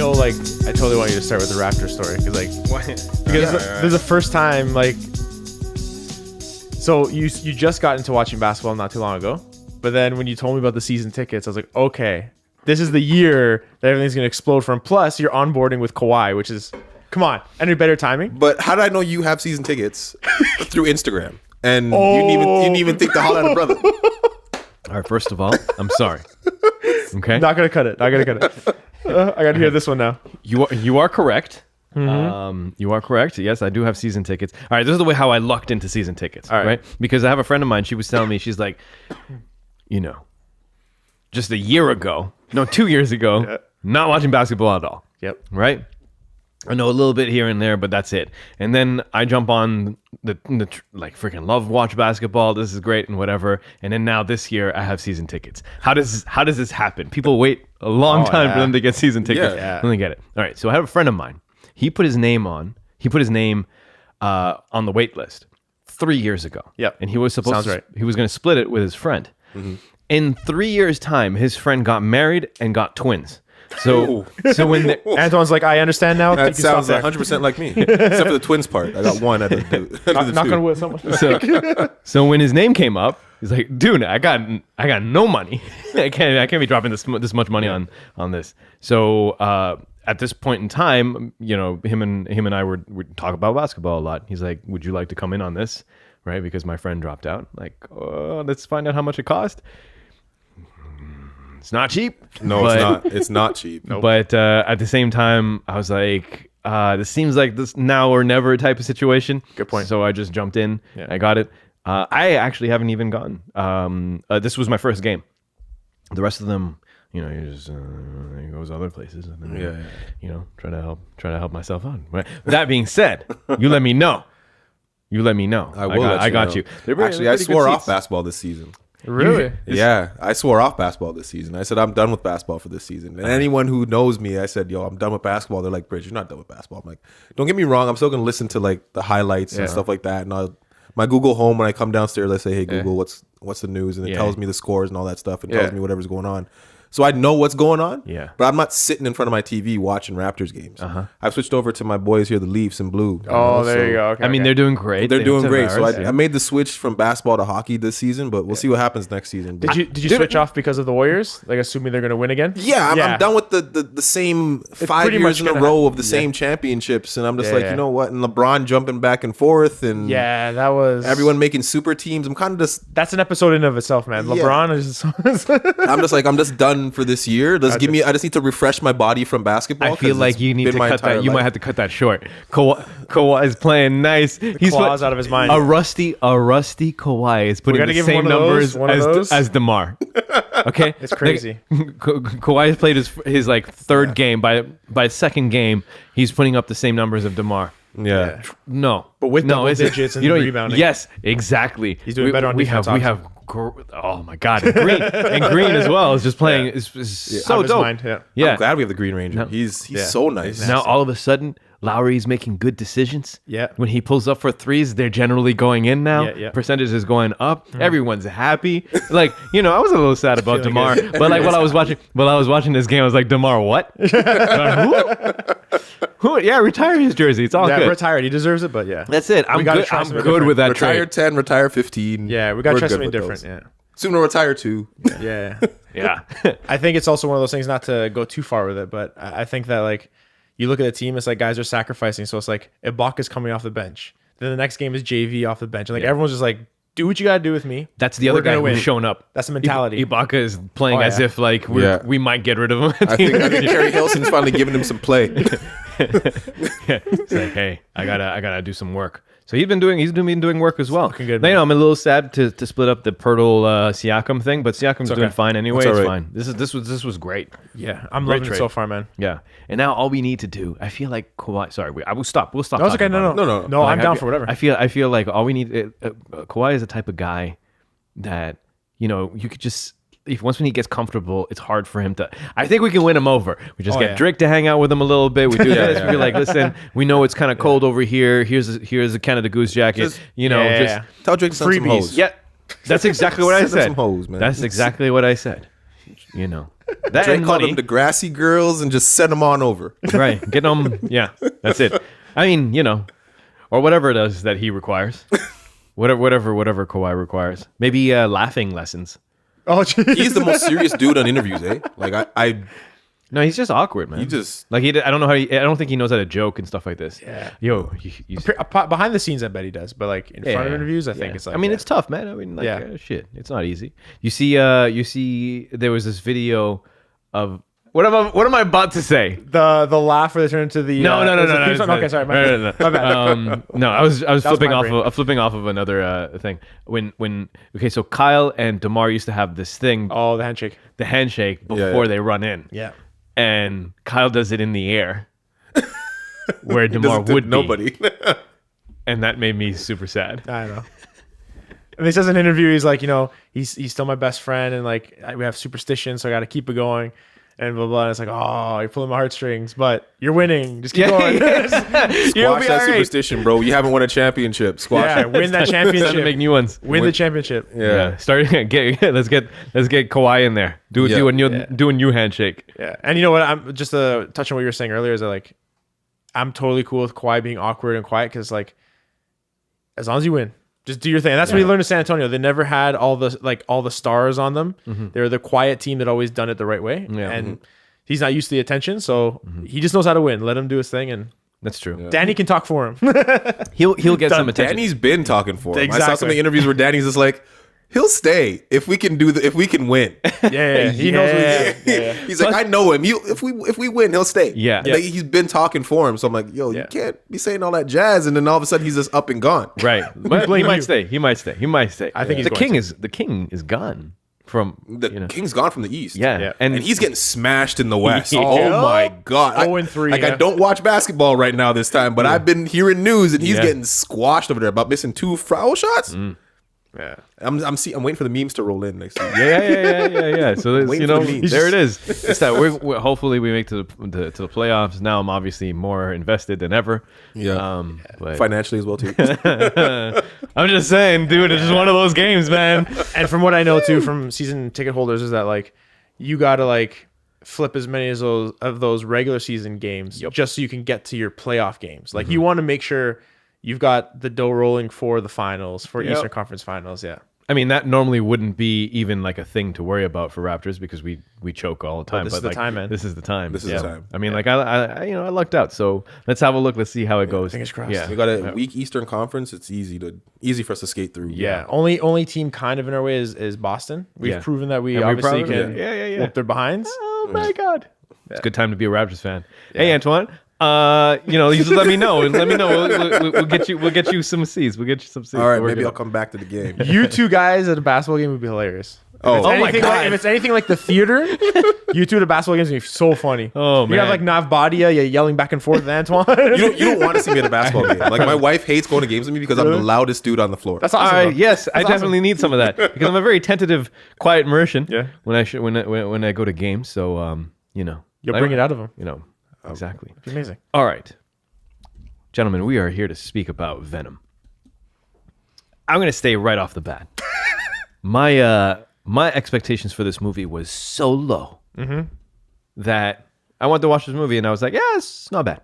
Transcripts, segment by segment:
Like, I totally want you to start with the Raptor story because this is the first time, like, so you just got into watching basketball not too long ago, but then when you told me about the season tickets, I was like, okay, this is the year that everything's gonna explode from. Plus, you're onboarding with Kawhi, which is, come on, any better timing? But how did I know you have season tickets through Instagram? And you didn't even think to holler at a brother. All right, first of all, I'm sorry. Okay, not gonna cut it. I gotta hear this one now. You are correct. Mm-hmm. You are correct. Yes, I do have season tickets. All right, this is the way how I lucked into season tickets. All right, because I have a friend of mine. She was telling me, she's like, just a year ago, 2 years ago, not watching basketball at all. Yep. Right. I know a little bit here and there, but that's it. And then I jump on the like freaking love watch basketball. This is great and whatever. And then now this year I have season tickets. How does this happen? People wait a long time for them to get season tickets. Yeah. Then they get it. All right. So I have a friend of mine. He put his name on the wait list 3 years ago. Yep. And he was he was going to split it with his friend. Mm-hmm. In 3 years' time, his friend got married and got twins. So when Antoine's like, I understand now. That sounds 100% like me, except for the twins part. I got one. Knock on wood. So when his name came up, he's like, dude, I got no money. I can't be dropping this much money on this. So at this point in time, him and I would talk about basketball a lot. He's like, would you like to come in on this? Right, because my friend dropped out. Like, let's find out how much it cost. It's not cheap. No, it's not. It's not cheap. Nope. But at the same time, I was like, this seems like this now or never type of situation. Good point. So I just jumped in. Yeah. I got it. I actually haven't even gone. This was my first game. The rest of them, you just he goes other places. And then, try to help myself out. Right? That being said, you let me know. I will. I got you. Actually, I swore off basketball this season. Really? Yeah, I swore off basketball this season. I said I'm done with basketball for this season. And anyone who knows me, I said, I'm done with basketball. They're like, Bridge, you're not done with basketball. I'm like, don't get me wrong. I'm still gonna listen to like the highlights and stuff like that. And my Google Home, when I come downstairs, I say, hey Google, what's the news? And it tells me the scores and all that stuff, and tells me whatever's going on. So I know what's going on, but I'm not sitting in front of my TV watching Raptors games. I've switched over to my boys here, the Leafs in blue. There you go. Okay, I mean, they're doing great. They're doing great. So I made the switch from basketball to hockey this season, but we'll see what happens next season. Did you switch off because of the Warriors? Like, assuming they're going to win again? Yeah, I'm done with the same 5 years in a row of the same championships, and I'm just you know what? And LeBron jumping back and forth, and that was everyone making super teams. I'm kind of just that's an episode in of itself, man. LeBron is. I'm just done for this year. I just need to refresh my body from basketball. I feel like you need to cut that. You might have to cut that short. Kawhi is playing nice. He's claws out of his mind. A rusty Kawhi is putting the same numbers as DeMar. Okay, it's crazy. Kawhi has played his like third game. By second game, he's putting up the same numbers of DeMar. Yeah. No, but with double digits and rebounding. Yes, exactly. He's doing better on defense. We have. Oh my God, and Green as well is just playing. Is so dope. Mind, yeah. I'm glad we have the Green Ranger. He's so nice. Now all of a sudden, Lowry's making good decisions. Yeah. When he pulls up for threes, they're generally going in now. Yeah. Percentage is going up. Everyone's happy. Like, I was a little sad about DeMar, but like while I was watching this game, I was like, DeMar, what? Who? Yeah, retire his jersey. It's all good. Retired. He deserves it, but that's it. I'm good with that trade. Retire 10, retire 15. Yeah, we got to try something different. Yeah. Soon to retire 2. Yeah. Yeah. I think it's also one of those things, not to go too far with it, but I think that like you look at the team, it's like guys are sacrificing. So it's like Ibaka's coming off the bench. Then the next game is JV off the bench. And like everyone's just like, do what you got to do with me. That's the other guy who's shown up. That's the mentality. Ibaka is playing as if like we might get rid of him. I think Kerry Hilson's finally giving him some play. It's like, hey, I gotta do some work. So he's been doing work as well. Good, I'm a little sad to split up the Pirtle Siakam thing, but Siakam's doing fine anyway. It's fine. This was great. Yeah, I'm loving it so far, man. Yeah, and now all we need to do, I feel like Kawhi. Sorry, we'll stop. We'll stop. No, it's okay. No. I'm down for whatever. I feel like all we need. Kawhi is the type of guy that you could just. Once when he gets comfortable, it's hard for him to. I think we can win him over. We just get Drake to hang out with him a little bit. We do this. We be like, listen, we know it's kind of cold over here. Here's a Canada Goose jacket. Just tell Drake to send some hoes. Yeah. That's exactly what I Send them said. some hoes, man. That's exactly what I said. You know, that Drake and called money. them Degrassi girls and just send them on over. Right. Get them. Yeah, that's it. I mean, you know, or whatever it is that he requires. Whatever Kawhi requires. Maybe laughing lessons. Oh, geez. He's the most serious dude on interviews, eh? Like No, he's just awkward, man. he just like I don't know how. I don't think he knows how to joke and stuff like this. Yeah. Yo, you Behind the scenes, I bet he does, but like in front of interviews, I think it's like. I mean, it's tough, man. I mean, like, Yeah. shit, it's not easy. You see, there was this video of what am I about to say? the laugh where they turn into the. No. Okay, sorry, my bad. No, I was flipping my off. brain. Flipping off of another thing. Okay, so Kyle and DeMar used to have this thing, Oh, the handshake. the handshake before yeah. they run in. Yeah. And Kyle does it in the air, where DeMar doesn't do would be, nobody. and that made me super sad. I know. And he says in an interview, he's like, you know, he's still my best friend, and like we have superstition, so I got to keep it going, and blah blah. And it's like, oh, you're pulling my heartstrings, but you're winning. Just keep going. You'll Squash be that all right. superstition, bro. You haven't won a championship. Squash Yeah, it. win that Time to make championship. new ones. Win the championship. Yeah. Start let's get Kawhi in there. Do a new handshake. Yeah, and you know what? I'm just touch on what you were saying earlier. Is that like, I'm totally cool with Kawhi being awkward and quiet because like, as long as you win, just do your thing. And that's what he learned in San Antonio. They never had all the stars on them. They're the quiet team that always done it the right way. Yeah. And he's not used to the attention, so he just knows how to win. Let him do his thing, and That's true. Danny can talk for him. He'll get some attention. Danny's been talking for him. I saw some of Exactly. the interviews where Danny's just like, he'll stay if we can if we can win. yeah. He knows what he's doing. Yeah. He's like, I know him. If we win, he'll stay. Yeah. Like, he's been talking for him. So I'm like, yo, you Yeah. can't be saying all that jazz, and then all of a sudden he's just up and gone. Right. But he blame might you. stay. He might stay. I think he's the going king is gone from The King's gone from the East. Yeah. Yeah. And he's getting smashed in the West. Yeah. Oh my God. 0-3, I yeah. don't watch basketball right now this time, but I've been hearing news and he's Yeah. getting squashed over there about missing 2 foul shots. Yeah. I'm waiting for the memes to roll in next week. Yeah. So there's, Waiting for the memes. there it is. It's that we're hopefully we make to the playoffs. Now I'm obviously more invested than ever. Yeah. But Financially as well too. I'm just saying, dude, it's just one of those games, man. And from what I know too, from season ticket holders, is that like you gotta like flip as many of those regular season games just so you can get to your playoff games. Like you want to make sure you've got the dough rolling for the finals, for Eastern Conference Finals. Yeah. I mean, that normally wouldn't be even like a thing to worry about for Raptors because we choke all the time. this but is the like, time, man. This is the time. This is the time. I mean, like I lucked out. So let's have a look. Let's see how it goes. Fingers crossed. Yeah. We got a weak Eastern Conference. It's easy for us to skate through. Yeah. Only team kind of in our way is Boston. We've Yeah. proven that we And we're obviously proud of can it. Yeah. whoop their behinds. Oh my God. It's a good time to be a Raptors fan. Hey, Antoine. You just let me know. Let me know. We'll get you some seeds. We'll get you some seeds. All right, We're maybe good. I'll come back to the game. You two guys at a basketball game would be hilarious. Oh, my God. If it's anything like the theater, you two at a basketball game is gonna be so funny. Oh, You have man. like Nav Badia, you're yelling back and forth with Antoine. you don't want to see me at a basketball game. Like my wife hates going to games with me because I'm the loudest dude on the floor. That's All awesome. right. though. Yes, I awesome. definitely need some of that because I'm a very tentative, quiet Mauritian. Yeah. When I go to games, so You'll bring it out of them. Exactly. It's amazing. All right, gentlemen, we are here to speak about Venom. I'm going to stay right off the bat. My expectations for this movie was so low that I went to watch this movie and I was like, yeah, it's not bad.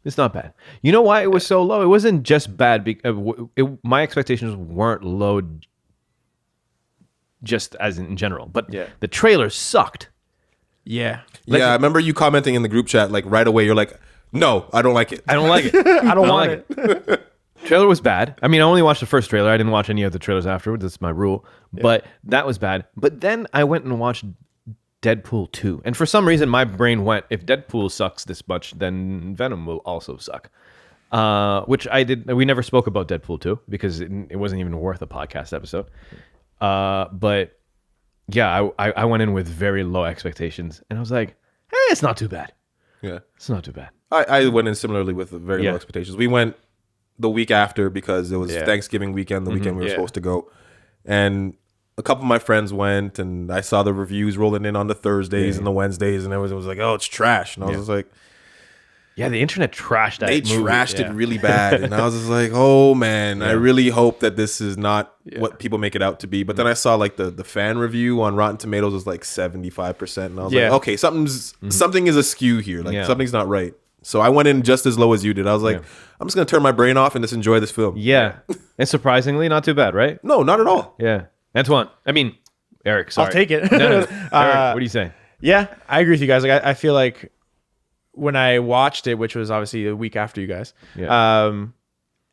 It's not bad. You know why it was so low? It wasn't just bad. My expectations weren't low just as in general, but the trailer sucked. Yeah. Yeah, I remember you commenting in the group chat like right away. You're like, "No, I don't like it." I don't like it. I don't want like it. Trailer was bad. I mean, I only watched the first trailer. I didn't watch any of the trailers afterwards. That's my rule. But that was bad. But then I went and watched Deadpool 2. And for some reason, my brain went, if Deadpool sucks this much, then Venom will also suck. Which I did. We never spoke about Deadpool 2 because it wasn't even worth a podcast episode. But yeah, I went in with very low expectations. And I was like, hey, it's not too bad. Yeah, It's not too bad. I went in similarly with very low expectations. We went the week after because it was Thanksgiving weekend, the weekend we were supposed to go. And a couple of my friends went, and I saw the reviews rolling in on the Thursdays and the Wednesdays, and everyone was like, oh, it's trash. And I was just like, Yeah, the internet trashed that They movie. trashed it really bad, and I was just like, "Oh man, I really hope that this is not what people make it out to be." But then I saw like the fan review on Rotten Tomatoes was like 75%, and I was like, "Okay, something is askew here. Like something's not right." So I went in just as low as you did. I was like, "I'm just gonna turn my brain off and just enjoy this film." Yeah, and surprisingly, not too bad, right? No, not at all. Yeah, Antoine. I mean, Eric. Sorry, I'll take it. No. Eric, what do you say? Yeah, I agree with you guys. Like, I feel like when I watched it, which was obviously a week after you guys,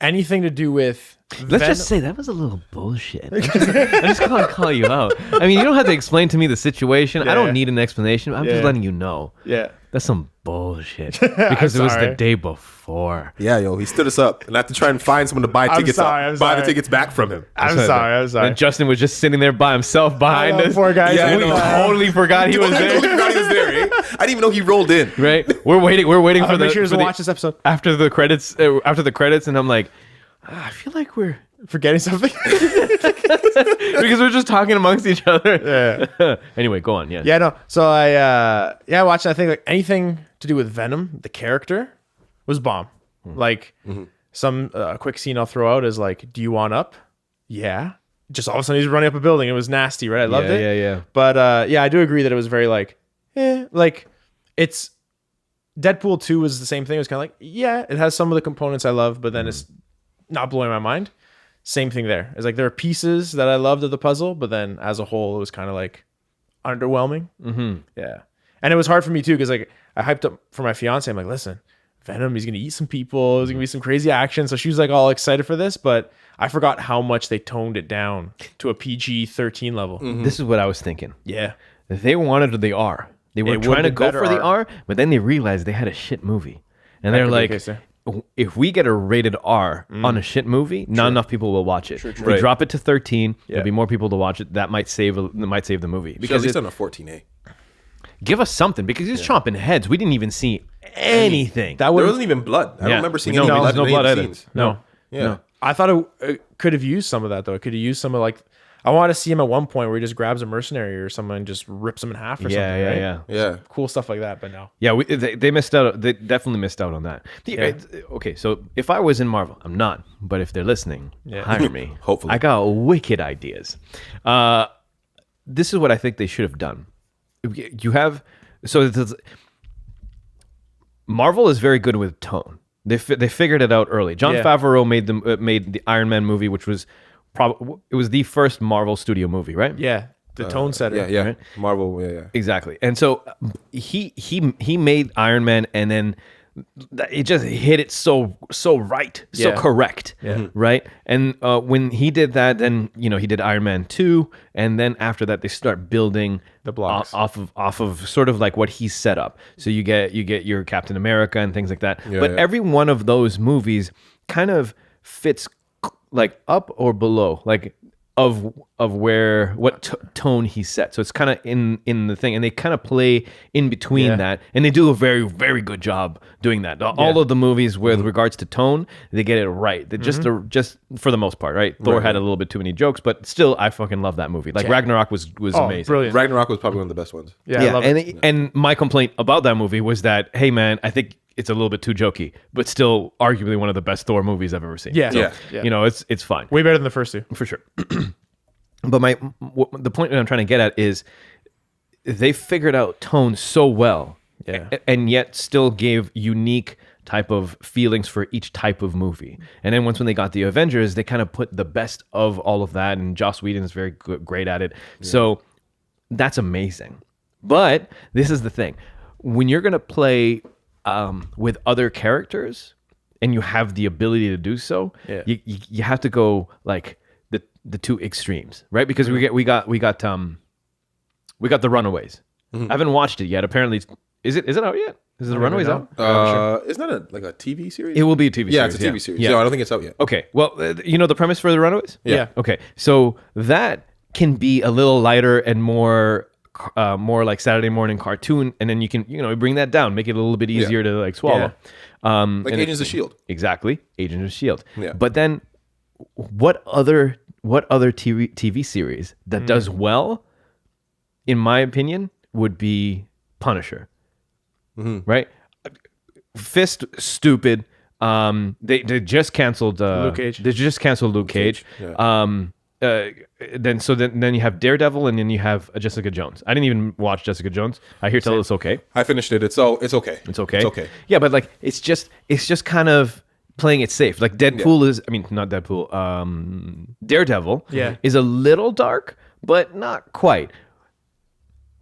anything to do with Let's just say that was a little bullshit. I just want to call you out. I mean, you don't have to explain to me the situation. I don't need an explanation. I'm just letting you know. Yeah. That's some bullshit. Because it was the day before. Yeah, yo, he stood us up, and I have to try and find someone to buy tickets. Buy the tickets back from him. I'm sorry. And Justin was just sitting there by himself behind us. Poor guy. Yeah, We totally forgot he was there. Totally forgot he was there. Eh? I didn't even know he rolled in. Right? We're waiting for Make sure to watch this episode after the credits. And I'm like, I feel like we're forgetting something because we're just talking amongst each other. Yeah. Anyway, go on. Yeah, no. So I watched it. I think like anything to do with Venom, the character, was bomb. Like some quick scene I'll throw out is like, "Do you want up?" Yeah. Just all of a sudden he's running up a building. It was nasty, right? I loved it. Yeah. But I do agree that it was very like, like it's Deadpool 2 was the same thing. It was kind of like, yeah, it has some of the components I love, but then it's not blowing my mind. Same thing there. It's like there are pieces that I loved of the puzzle, but then as a whole, it was kind of like underwhelming. Yeah. And it was hard for me too, because like I hyped up for my fiance. I'm like, listen, Venom, he's gonna eat some people. There's gonna be some crazy action. So she was like all excited for this, but I forgot how much they toned it down to a PG-13 level. This is what I was thinking. Yeah. They wanted the R. They were trying to go for the R, but then they realized they had a shit movie. And they're like, if we get a rated R on a shit movie, not enough people will watch it. If we drop it to 13, there'll be more people to watch it. That might save the movie. Because at least on a 14A. Give us something, because he's chomping heads. We didn't even see anything. There wasn't even blood. I don't remember seeing any blood. No blood either. Scenes. No. I thought it could have used some of that though. It could have used some of like, I want to see him at one point where he just grabs a mercenary or someone and just rips him in half or something. Yeah. Cool stuff like that, but no. Yeah, they missed out. They definitely missed out on that. Okay, so if I was in Marvel, I'm not. But if they're listening, hire me. Hopefully. I got wicked ideas. This is what I think they should have done. You have... Marvel is very good with tone. They figured it out early. Jon Favreau made the Iron Man movie, which was it was the first Marvel studio movie, right? Yeah, the tone setter. Yeah. Right? Marvel, yeah. Exactly. And so he made Iron Man, and then it just hit it so right, so correct, right? And when he did that, then he did Iron Man 2, and then after that they start building the blocks off of sort of like what he set up. So you get your Captain America and things like that. But every one of those movies kind of fits like up or below, like of where what tone he set. So it's kind of in the thing, and they kind of play in between that, and they do a very, very good job doing that. All of the movies with regards to tone, they get it right. They just for the most part, right? Thor had a little bit too many jokes, but still, I fucking love that movie. Like Ragnarok was amazing. Brilliant. Ragnarok was probably one of the best ones. I love it. And my complaint about that movie was that, hey man, I think it's a little bit too jokey, but still arguably one of the best Thor movies I've ever seen. Yeah. It's fine. Way better than the first two. For sure. But the point that I'm trying to get at is they figured out tone so well, and yet still gave unique type of feelings for each type of movie. And then when they got the Avengers, they kind of put the best of all of that, and Joss Whedon is very great at it. So that's amazing. But this is the thing. When you're going to play with other characters and you have the ability to do so, you have to go like the two extremes, right? Because we got the Runaways. I haven't watched it yet. Apparently, is it out yet? Is the Runaways out? Isn't that like a TV series? It will be a TV series. Yeah, it's a TV series. Yeah. No, I don't think it's out yet. Okay. Well, you know the premise for the Runaways? Yeah. Okay. So that can be a little lighter and more like Saturday morning cartoon, and then you can bring that down, make it a little bit easier to like swallow. Like Agents of S.H.I.E.L.D. Exactly, Agents of S.H.I.E.L.D. Yeah. But then, what other TV series that does well, in my opinion, would be Punisher. Right? Fist, stupid. They just canceled Luke Cage. They just canceled Luke Cage. Yeah. Then you have Daredevil, and then you have Jessica Jones. I didn't even watch Jessica Jones. I hear tell it's okay. I finished it. It's okay. It's okay. It's okay. Yeah, but like it's just kind of playing it safe. Like Deadpool is, I mean, not Deadpool. Daredevil is a little dark, but not quite.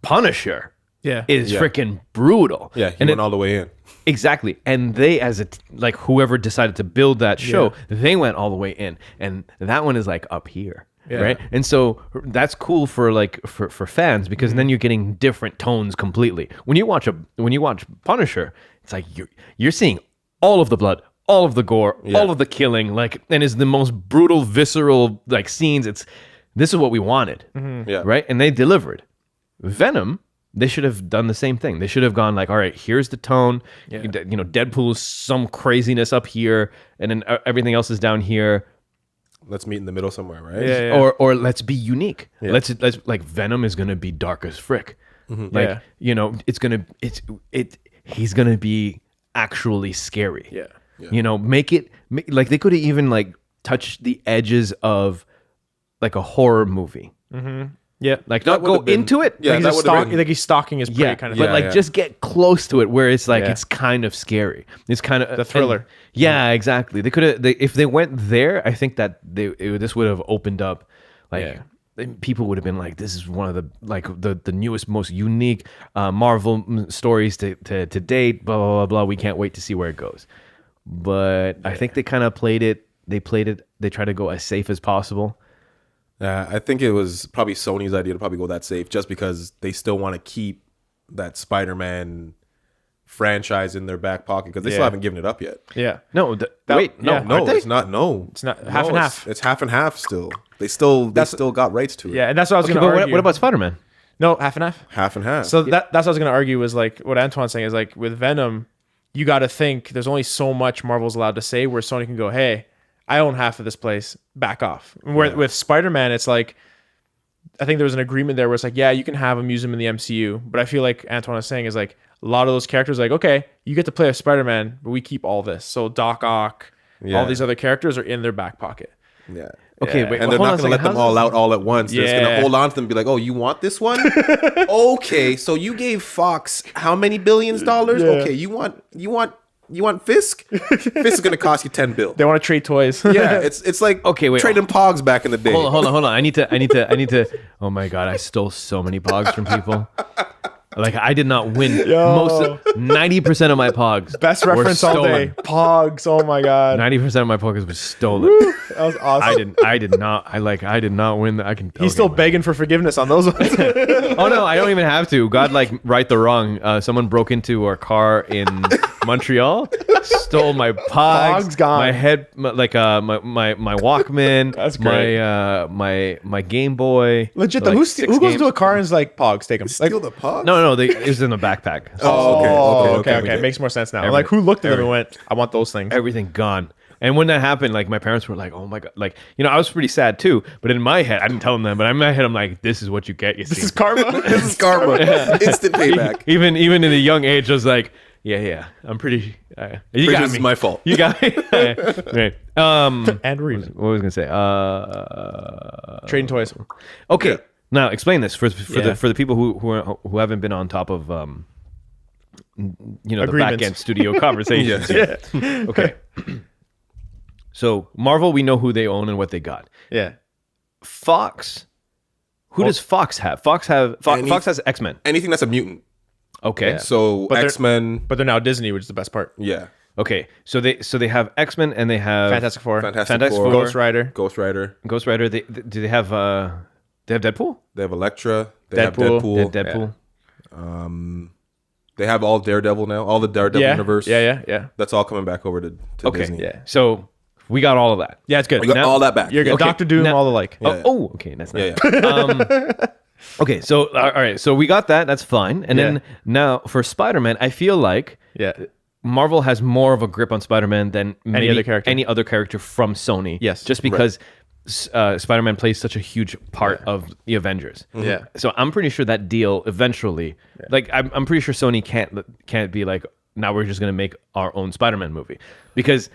Punisher is freaking brutal. Yeah, he went all the way in. Exactly. And they, as like whoever decided to build that show, they went all the way in. And that one is like up here. Yeah. Right. And so that's cool for fans, because then you're getting different tones completely. When you watch Punisher, it's like you're seeing all of the blood, all of the gore, all of the killing, like, and it's the most brutal, visceral like scenes. This is what we wanted. Yeah. Right. And they delivered. Venom, they should have done the same thing. They should have gone like, all right, here's the tone. Yeah. You know, Deadpool's some craziness up here, and then everything else is down here. Let's meet in the middle somewhere, right? Yeah. Or let's be unique. Yeah. Let's like Venom is gonna be dark as frick. Mm-hmm. Like you know, he's gonna be actually scary. Yeah. You know, make like they could have even like touched the edges of like a horror movie. Mm-hmm. Yeah, like not go into it. Yeah, like he's stalking his prey kind of thing. But like just get close to it where it's like it's kind of scary. It's kind of the thriller. Exactly. They could have. If they went there, I think that this would have opened up. Like people would have been like, "This is one of the newest, most unique Marvel stories to date." Blah blah blah blah. We can't wait to see where it goes. But I think they kind of played it. They tried to go as safe as possible. I think it was probably Sony's idea to probably go that safe, just because they still want to keep that Spider-Man franchise in their back pocket, because they still haven't given it up yet. Yeah. No. It's not. No, it's not half and half. It's half and half still. They still got rights to it. Yeah, and that's what I was going to argue. What about Spider-Man? No, half and half. Half and half. So that's what I was going to argue, was like what Antoine's saying is like with Venom, you got to think there's only so much Marvel's allowed to say where Sony can go, hey, I own half of this place, back off. With Spider-Man, it's like, I think there was an agreement there where it's like, yeah, you can have him, use him in the MCU. But I feel like Antoine is saying is like, a lot of those characters, like, okay, you get to play a Spider-Man, but we keep all this. So Doc Ock, all these other characters are in their back pocket. Yeah. Okay, and they're not going to let them all out all at once. They're just going to hold on to them and be like, oh, you want this one? Okay, so you gave Fox how many billions dollars? Yeah. Okay, you want Fisk? Fisk is going to cost you $10 billion. They want to trade toys. Yeah, it's like trading Pogs back in the day. Hold on. I need to. Oh my God, I stole so many Pogs from people. Like I did not win 90% of my Pogs. Best reference all day. Pogs. Oh my God. 90% of my Pogs was stolen. Woo, that was awesome. I did not win. He's still begging for forgiveness on those ones. Oh no, I don't even have to. God, like right the wrong. Someone broke into our car in Montreal, stole my Pogs, gone. my head, my Walkman. That's great. My Game Boy. Legit, though, who goes to a car and is like, Pogs, take them. Steal the Pogs? No, it was in the backpack. Okay. Makes more sense now. Like, who looked at them and went, I want those things. Everything gone. And when that happened, like my parents were like, "Oh my God!" Like, you know, I was pretty sad too. But in my head, I didn't tell them that. But in my head, I'm like, "This is what you get. You see, this is karma. This is karma. Instant payback." Even in a young age, I was like, "Yeah, I'm pretty. You got me. This is my fault. You got me." Right. And reason. What was I gonna say? Trading toys. Okay. Yeah. Now explain this for the people who haven't been on top of the back end studio conversations. Okay. So Marvel, we know who they own and what they got. Yeah. Fox. Who does Fox have? Fox has X-Men. Anything that's a mutant. Okay. Yeah. So X-Men. But they're now Disney, which is the best part. Yeah. Okay. So they have X-Men and they have Fantastic Four. Ghost Rider. Do they have Deadpool? They have Elektra. They Deadpool. have Deadpool. They have Deadpool. Yeah. They have all Daredevil now. All the Daredevil universe. Yeah. That's all coming back over to Disney. Yeah. So we got all of that. Yeah, it's good. We got all that back. You're good. Okay. Doctor Doom, all the like. Yeah. Okay, that's nice. Yeah. Okay, so all right, so we got that. That's fine. And then now for Spider-Man, I feel like Marvel has more of a grip on Spider-Man than any other character from Sony. Yes, just because Spider-Man plays such a huge part of the Avengers. Mm-hmm. Yeah. So I'm pretty sure that deal eventually, like I'm pretty sure Sony can't be like, now we're just going to make our own Spider-Man movie, because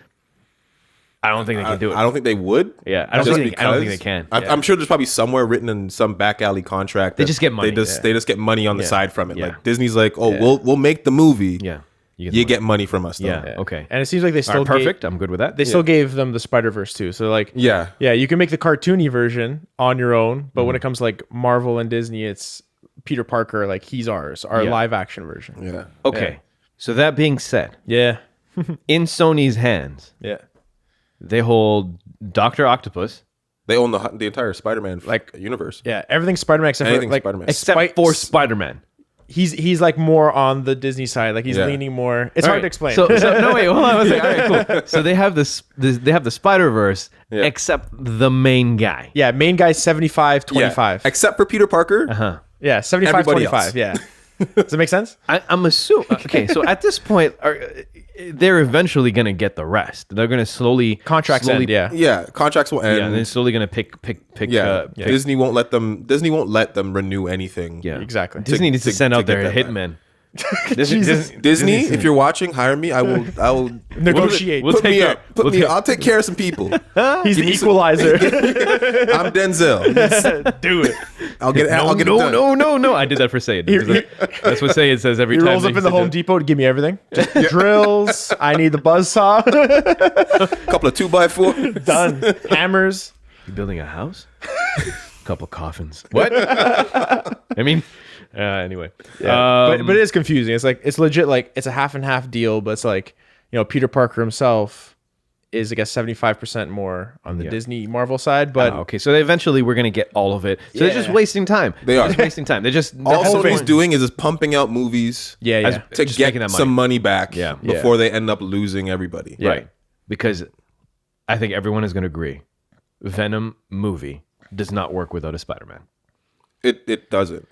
I don't think they can do it. I don't think they would. Yeah, I don't think they can. I'm sure there's probably somewhere written in some back alley contract. They just get money. They just get money on the side from it. Yeah. Like Disney's like, oh, we'll make the movie. Yeah, you get money from us. Though. Yeah. Okay. And it seems like they still perfect. I'm good with that. They still gave them the Spider-Verse too. So like, yeah, you can make the cartoony version on your own, but when it comes to like Marvel and Disney, it's Peter Parker. Like he's our live action version. yeah. Okay. So that being said, Yeah. in Sony's hands, Yeah. they hold Dr. Octopus, They own the entire Spider-Man universe. Yeah. Everything's Spider-Man except Anything for like Spider-Man. except for Spider-Man. He's like more on the Disney side. Like he's leaning more. It's hard to explain. So no, wait, hold on. All right, cool. So they have they have the Spider-Verse, except the main guy. yeah. Main guy's 75-25. Except for Peter Parker. Yeah. 75-25. Everybody else. Yeah. Does it make sense? I'm assuming. Okay, so at this point, they're eventually going to get the rest. They're going to slowly Contracts end. Yeah. Yeah, contracts will end. Yeah, and they're slowly going to pick. Disney won't let them. Disney won't let them renew anything. Yeah, Exactly. Disney needs to send out their get that hitmen. Disney, if you're watching, hire me. I will Negotiate. We'll Put take me your- up. Put we'll me take- up. I'll take care of some people. He's the equalizer. I'm Denzel. Do it. I'll get it done. No. I did that for Sayed. That's what Sayed says every He time. rolls up in the Home Depot to give me everything. Just drills. I need the buzzsaw. Couple of 2x4. Done. Hammers. You building a house? Couple coffins. What? I mean, anyway. Yeah. But it is confusing. It's like it's legit. Like it's a half and half deal, but it's like Peter Parker himself is I guess 75% more on the Disney Marvel side. But okay, so eventually we're gonna get all of it. So they're just wasting time. They are just wasting time. They're just all Sony's doing is just pumping out movies. Yeah. To Just get making that money. some money back. Yeah. Before they end up losing everybody. Yeah. Right. Because I think everyone is going to agree Venom movie does not work without a Spider-Man. It doesn't.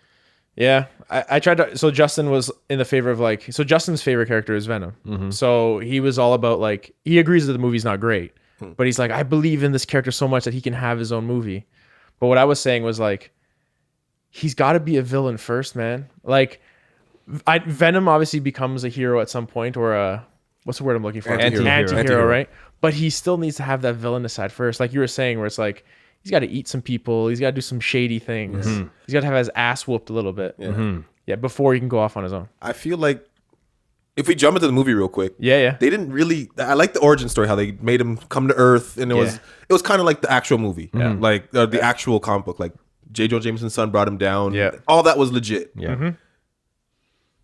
Yeah, I tried to. So Justin was in the favor of Justin's favorite character is Venom. So he was all about he agrees that the movie's not great, but he's like, I believe in this character so much that he can have his own movie. But what I was saying was he's got to be a villain first, man. Venom obviously becomes a hero at some point, or what's the word I'm looking for? Anti-hero, right? But he still needs to have that villainous side first, like you were saying, where it's he's got to eat some people. He's got to do some shady things. He's got to have his ass whooped a little bit. Yeah. Before he can go off on his own. I feel like if we jump into the movie real quick, Yeah. they didn't really. I like the origin story, how they made him come to Earth, and it was kind of like the actual movie, like the actual comic book. Like J. Jonah Jameson's son brought him down. Yeah. All that was legit. Yeah.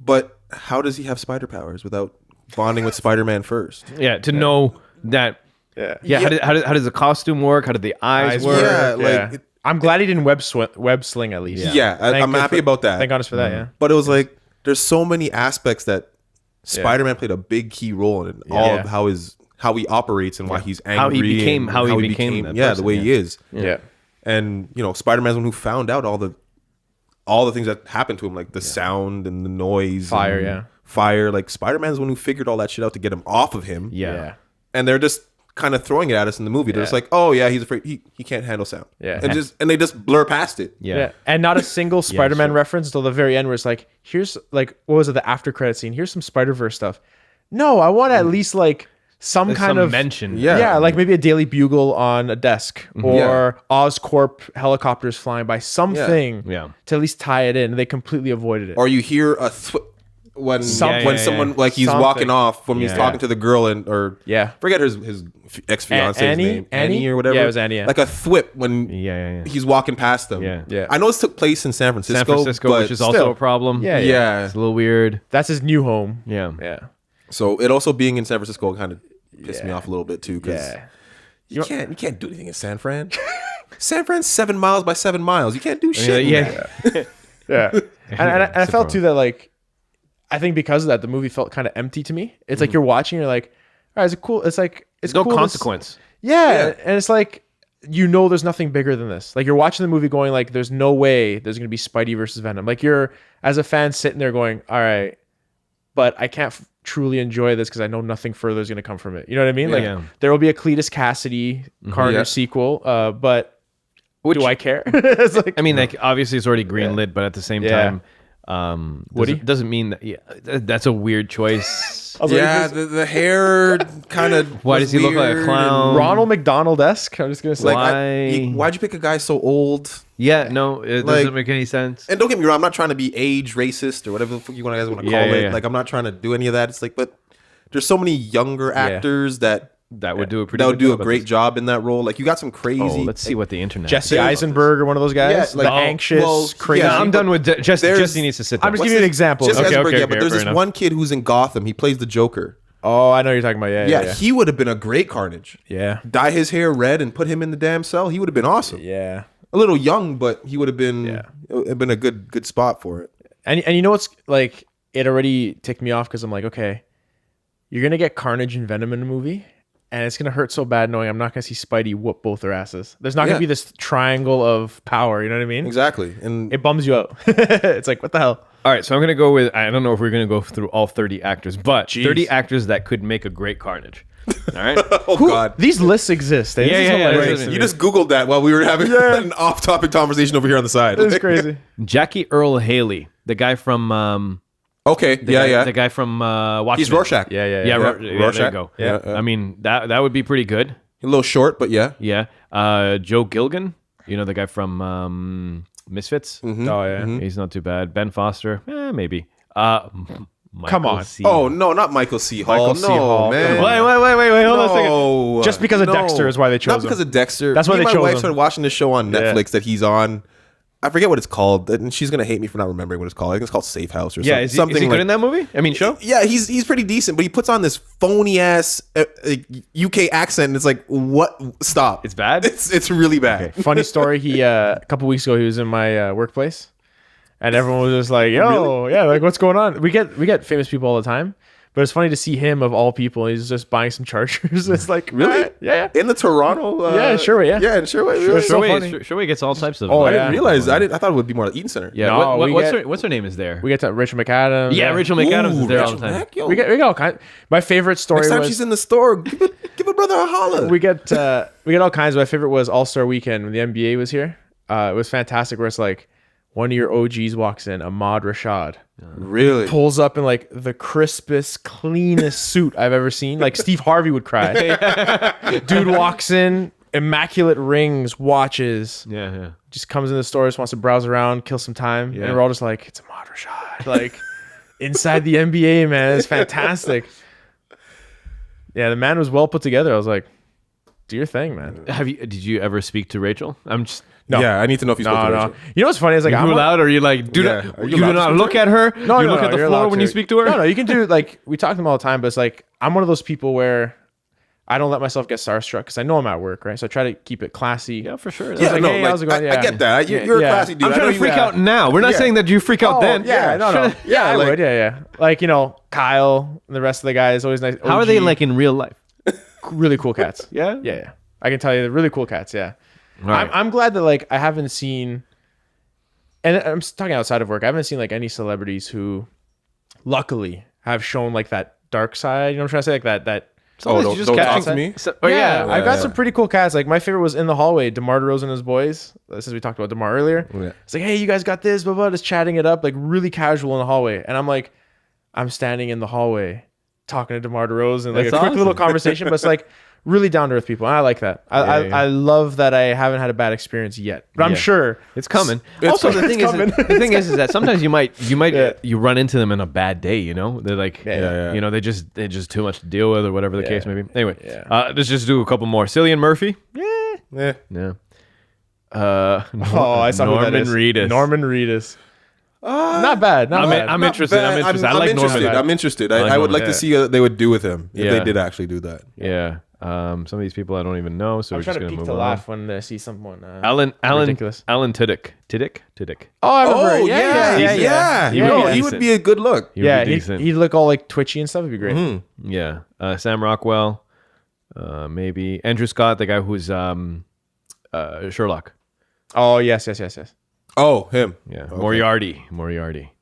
But how does he have spider powers without bonding with Spider-Man first? Yeah. To know that. Yeah. How does the costume work? How did the eyes work? Yeah, I'm glad he didn't web sling at least. Yeah, I'm happy about that. Thank goodness for that. Yeah. But it was there's so many aspects that Spider-Man played a big key role in all of how he operates and why he's angry. How he became that person, the way he is. Yeah. And Spider-Man's the one who found out all the things that happened to him, like the sound and the noise, fire. Like Spider-Man's the one who figured all that shit out to get him off of him. Yeah. And they're just kind of throwing it at us in the movie. They're just like, oh yeah, he's afraid he can't handle sound. Yeah. And they just blur past it. Yeah. And not a single Spider-Man reference until the very end where it's here's what was it, the after credit scene? Here's some Spider-Verse stuff. No, I want at least some kind of mention. Yeah. like maybe a Daily Bugle on a desk or Oscorp helicopters flying by, something to at least tie it in. They completely avoided it. Or you hear a when someone he's walking off when he's talking to the girl or forget his ex-fiance's name, Annie or whatever. Yeah, it was Annie. Yeah. Like a thwip when he's walking past them. Yeah. I know this took place in San Francisco, but which is also a problem. Yeah. It's a little weird. That's his new home. Yeah. So it also being in San Francisco kind of pissed me off a little bit too, because you can't do anything in San Fran. San Fran's 7 miles by 7 miles. You can't do shit. Yeah. And I felt too that I think because of that, the movie felt kind of empty to me. It's you're watching, you're like, all right, is it cool? It's it's no cool consequence. And it's there's nothing bigger than this. You're watching the movie going there's no way there's gonna be Spidey versus Venom. You're as a fan sitting there going, all right, but I can't truly enjoy this because I know nothing further is gonna come from it. You know what I mean? There will be a Cletus Cassidy Carnage sequel, but do I care? It's I mean, obviously it's already greenlit, but at the same time, Woody? doesn't mean that. Yeah, that's a weird choice. Yeah, the hair kind of. Why does he look like a clown? Ronald McDonald-esque. I'm just gonna say. Why? Why'd you pick a guy so old? Yeah, no, it doesn't make any sense. And don't get me wrong, I'm not trying to be age racist or whatever the fuck you guys want to call it. Yeah. Like, I'm not trying to do any of that. It's like, but there's so many younger actors that would do a great job in that role. Like, you got some crazy. Oh, let's see what the internet. Jesse Eisenberg or one of those guys. Yeah, like, the anxious, crazy. Yeah, I'm done with Jesse. Jesse needs to sit down. I'm just giving you an example. Jesse Eisenberg, okay, but there's this one kid who's in Gotham. He plays the Joker. Oh, I know what you're talking about. Yeah. He would have been a great Carnage. Yeah. Dye his hair red and put him in the damn cell. He would have been awesome. Yeah. A little young, but he would have been. It would have been a good spot for it. And you know what's like? It already ticked me off because I'm like, okay, you're gonna get Carnage and Venom in a movie, and it's gonna hurt so bad knowing I'm not gonna see Spidey whoop both their asses. There's not gonna be this triangle of power. You know what I mean? Exactly, and it bums you out. It's like, what the hell? All right, so I'm gonna go with. I don't know if we're gonna go through all 30 actors, but Jeez. 30 actors that could make a great Carnage. All right. God, These lists exist. Eh? Yeah, This is yeah, hilarious yeah. to you me. just Googled that while we were having an off-topic conversation over here on the side. It's crazy. Jackie Earl Haley, the guy from. Okay, The guy from Watchmen. He's Rorschach. Yeah. Yeah, there Rorschach. you go. Yeah. I mean that would be pretty good. A little short, but yeah. Yeah. Joe Gilgan, you know the guy from Misfits. Mm-hmm. Oh yeah. He's not too bad. Ben Foster, maybe. Michael Come on. C. Oh no, not Michael C. Hall. Michael C. No, Hall. man. Wait. Hold on a second. No. Just because of Dexter is why they chose Not him. because of Dexter. That's why Me they and chose my wife him. started watching this show on Netflix that he's on. I forget what it's called, and she's gonna hate me for not remembering what it's called. I think it's called Safe House or Yeah, something. is he like, good in that movie? I mean, show. Yeah, he's pretty decent, but he puts on this phony ass UK accent, and it's like, what? Stop! It's bad? It's really bad. Funny story. He a couple weeks ago he was in my workplace, and everyone was just like, "Yo, yeah, like what's going on?" We get famous people all the time, but it's funny to see him of all people. He's just buying some chargers. It's like, Really? Yeah. In the Toronto? Yeah, Sherway, yeah. Yeah, in Sherway. Really? so funny. Sherway gets all types of. Oh, I yeah. didn't realize. I thought it would be more like Eaton Center. Yeah. No, What's her name is there? We get to Rachel McAdams. Yeah, Rachel McAdams is there all the time. Mac, yo. We get all kinds. My favorite story Next time was she's in the store, give a brother a holler. we get all kinds. My favorite was All-Star Weekend when the NBA was here. It was fantastic. Where it's like one of your OGs walks in, Ahmad Rashad, Really? pulls up in like the crispest, cleanest suit I've ever seen. Like Steve Harvey would cry. Dude walks in, immaculate rings, watches. Yeah. Just comes in the store, just wants to browse around, kill some time, Yeah. and we're all just like, it's Ahmad Rashad. Like inside the NBA, man, it's fantastic. Yeah, the man was well put together. I was like, do your thing, man. Did you ever speak to Rachel? I'm just. No. Yeah, I need to know if you spoke to No. Rachel. You know what's funny is like You I'm rule out, or you like do Yeah. not? Are you You allowed do to not speak look to at her. No, you no, look no, at the you're floor allowed when to. you speak to her. No, you can do like we talk to them all the time, but it's like I'm one of those people where I don't let myself get starstruck because I know I'm at work, right? So I try to keep it classy. Yeah, for sure. Yeah, like, no, hey, how's it going? I get that. You're Yeah. a classy dude. I'm I know trying to you freak have- out now. We're not Yeah. saying that you freak out then. Yeah, no. Yeah, I like- would. Yeah. Like, Kyle and the rest of the guys, always nice. How are they OG, like in real life? really cool cats? Yeah? Yeah. I can tell you, they're really cool cats. Yeah. right. I'm glad that like I haven't seen, and I'm talking outside of work, I haven't seen like any celebrities who luckily have shown like that dark side. You know what I'm trying to say? Like that. Sometimes don't- you just don't catch talk to them. me. So, Yeah, I've got yeah. some pretty cool cats. Like my favorite was in the hallway, DeMar DeRozan and his boys. Since we talked about DeMar earlier, Yeah. it's like, hey, you guys got this, blah blah, just chatting it up, like really casual in the hallway. And I'm like, I'm standing in the hallway talking to DeMar DeRozan, like That's a quick awesome. little conversation, but it's like really down to earth people. And I like that. I love that I haven't had a bad experience yet, but I'm Yeah. sure It's coming. It's Also, coming. the thing is that sometimes you might Yeah. you run into them in a bad day. You know, they're like, Yeah. you know, they're just too much to deal with, or whatever the case may be. Anyway, Yeah. let's just do a couple more. Cillian Murphy. Yeah. Yeah. Oh, I saw Norman who that is. Reedus. Norman Reedus. Not bad. Not bad. I'm Not interested. bad. I'm interested. I like interested. Norman. I'm interested. I like I would Norman. like to see what they would do with him if Yeah. they did actually do that. Yeah. Some of these people I don't even know, so I'm we're just trying to gonna peek move to on. laugh when I see someone. Alan ridiculous. Tiddick. Oh, I remember. Oh Yeah. He would No, be he would decent. be a good look. He would Yeah, be decent. he'd look all like twitchy and stuff. It'd be great. Mm-hmm. Yeah. Sam Rockwell. Maybe Andrew Scott, the guy who's Sherlock. Oh yes. Oh, him. Yeah. Okay. Moriarty.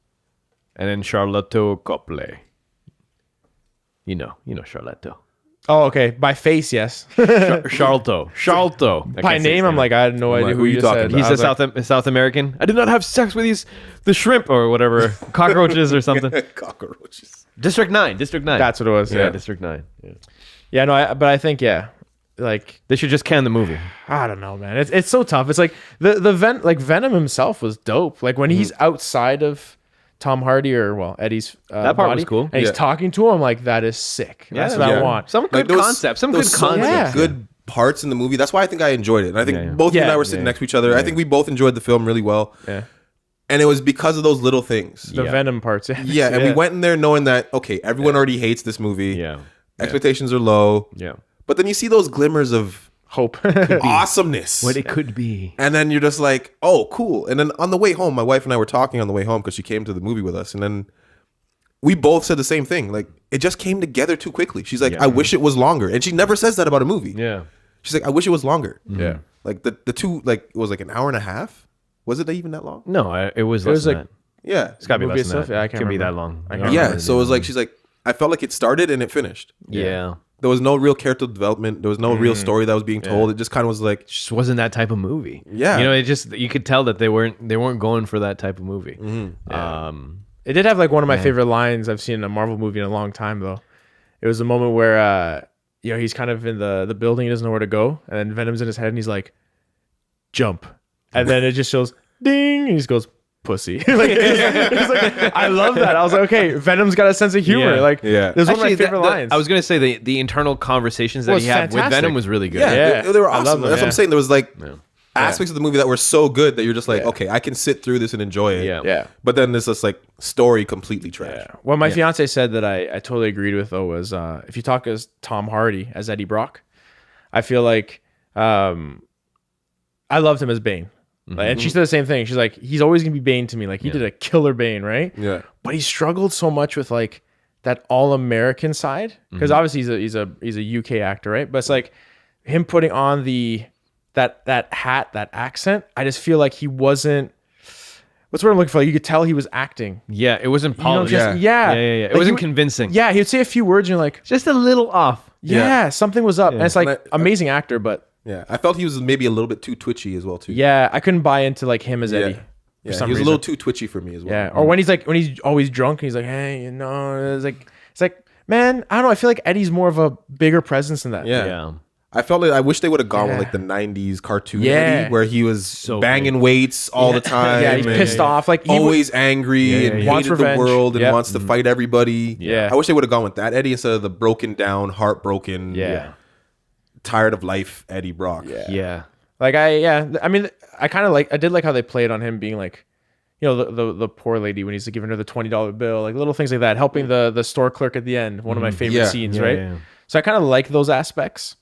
And then Charlotte Copley. You know Charlotte. Oh, okay. By face, yes. Charlto. By name, I'm like, I had no idea like, who who you you just talking said. about? He's a South American. I did not have sex with the shrimp or whatever, cockroaches or something. Cockroaches. District 9. That's what it was. Yeah, Yeah. District 9. Yeah. Yeah, no, but I think, like, They should just can the movie. I don't know, man. It's so tough. It's like Venom himself was dope. Like when he's outside of Tom Hardy or Eddie's That part body, was cool. and he's Yeah. talking to him, like that is sick. That's what I Yeah. want. Some good There was- concepts. Some there good was so many concepts. Yeah. good parts in the movie. That's why I think I enjoyed it. And I think Yeah, yeah. both you and Yeah. I were sitting Yeah. next to each other. I think we both enjoyed the film really well. Yeah, And it was because of those little things. the Yeah. Venom parts. Yeah, and we went in there knowing that, okay, everyone already hates this movie. Yeah. Expectations are low. Yeah. But then you see those glimmers of hope. awesomeness. What it could be. And then you're just like, oh, cool. And then on the way home, my wife and I were talking on the way home because she came to the movie with us. And then we both said the same thing. Like, it just came together too quickly. She's like, Yeah. I wish it was longer. And she never says that about a movie. Yeah. She's like, I wish it was longer. Yeah. Like, the two, like, it was like an hour and a half. Was it even that long? No, it was less was than like- that. Yeah. It's got to be movie less than itself? that. Yeah, I It can't can be that remember. long. I I can't don't Yeah. remember So it the was like, name. she's like, I felt like it started and it finished. Yeah. There was no real character development. There was no real story that was being told. It just kind of was like, Just wasn't that type of movie. Yeah. You know, it just you could tell that they weren't going for that type of movie. It did have like one of my favorite lines I've seen in a Marvel movie in a long time though. It was a moment where he's kind of in the building, he doesn't know where to go, and then Venom's in his head and he's like, jump. And then it just shows ding and he just goes, pussy. Like, it's like, I love that. I was like, okay, Venom's got a sense of humor. Yeah. Like, Yeah. there's one of my Actually, favorite lines. I was gonna say the internal conversations that Was he had with fantastic. Venom was really good. yeah, Yeah. they were I love awesome. them, That's what yeah. I'm saying. There was like aspects of the movie that were so good that you're just like, okay, I can sit through this and enjoy it. Yeah. Yeah. But then this is like story completely trash. Yeah. What my fiance said that I totally agreed with though was if you talk as Tom Hardy as Eddie Brock, I feel like I loved him as Bane. Like, and she said the same thing. She's like, he's always gonna be Bane to me. Like he did a killer Bane, right? Yeah. But he struggled so much with like that all American side because obviously he's a UK actor, right? But it's like him putting on that hat, that accent. I just feel like he wasn't. What's what I'm looking for? You could tell he was acting. Yeah, it wasn't You know, polished. just, Yeah. It Like, wasn't he would- convincing. Yeah, he would say a few words and you're like, Just a little off. yeah, something was up. And it's like And amazing actor, but Yeah. I felt he was maybe a little bit too twitchy as well too. yeah, I couldn't buy into like him as Eddie. Yeah. For Yeah. some He was reason. a little too twitchy for me as well. Yeah, or when he's always drunk and he's like, hey, it's like, man, I don't know. I feel like Eddie's more of a bigger presence than that. Yeah. Yeah. I felt like I wish they would have gone with Yeah. like the 90s cartoon Yeah. Eddie, where he was So banging weights all the time. Yeah, he's and pissed off. Like he always angry and Wants hated the revenge. world and Yep. wants to fight everybody. Yeah. I wish they would have gone with that Eddie instead of the broken down, heartbroken, Yeah. tired of life Eddie Brock. Yeah. Like I mean, I kind of I did like how they played on him being like, you know, the poor lady when he's giving her the $20 bill, like little things like that, helping the store clerk at the end. One of my favorite Yeah. scenes, Yeah, right? yeah. So I kind of like those aspects,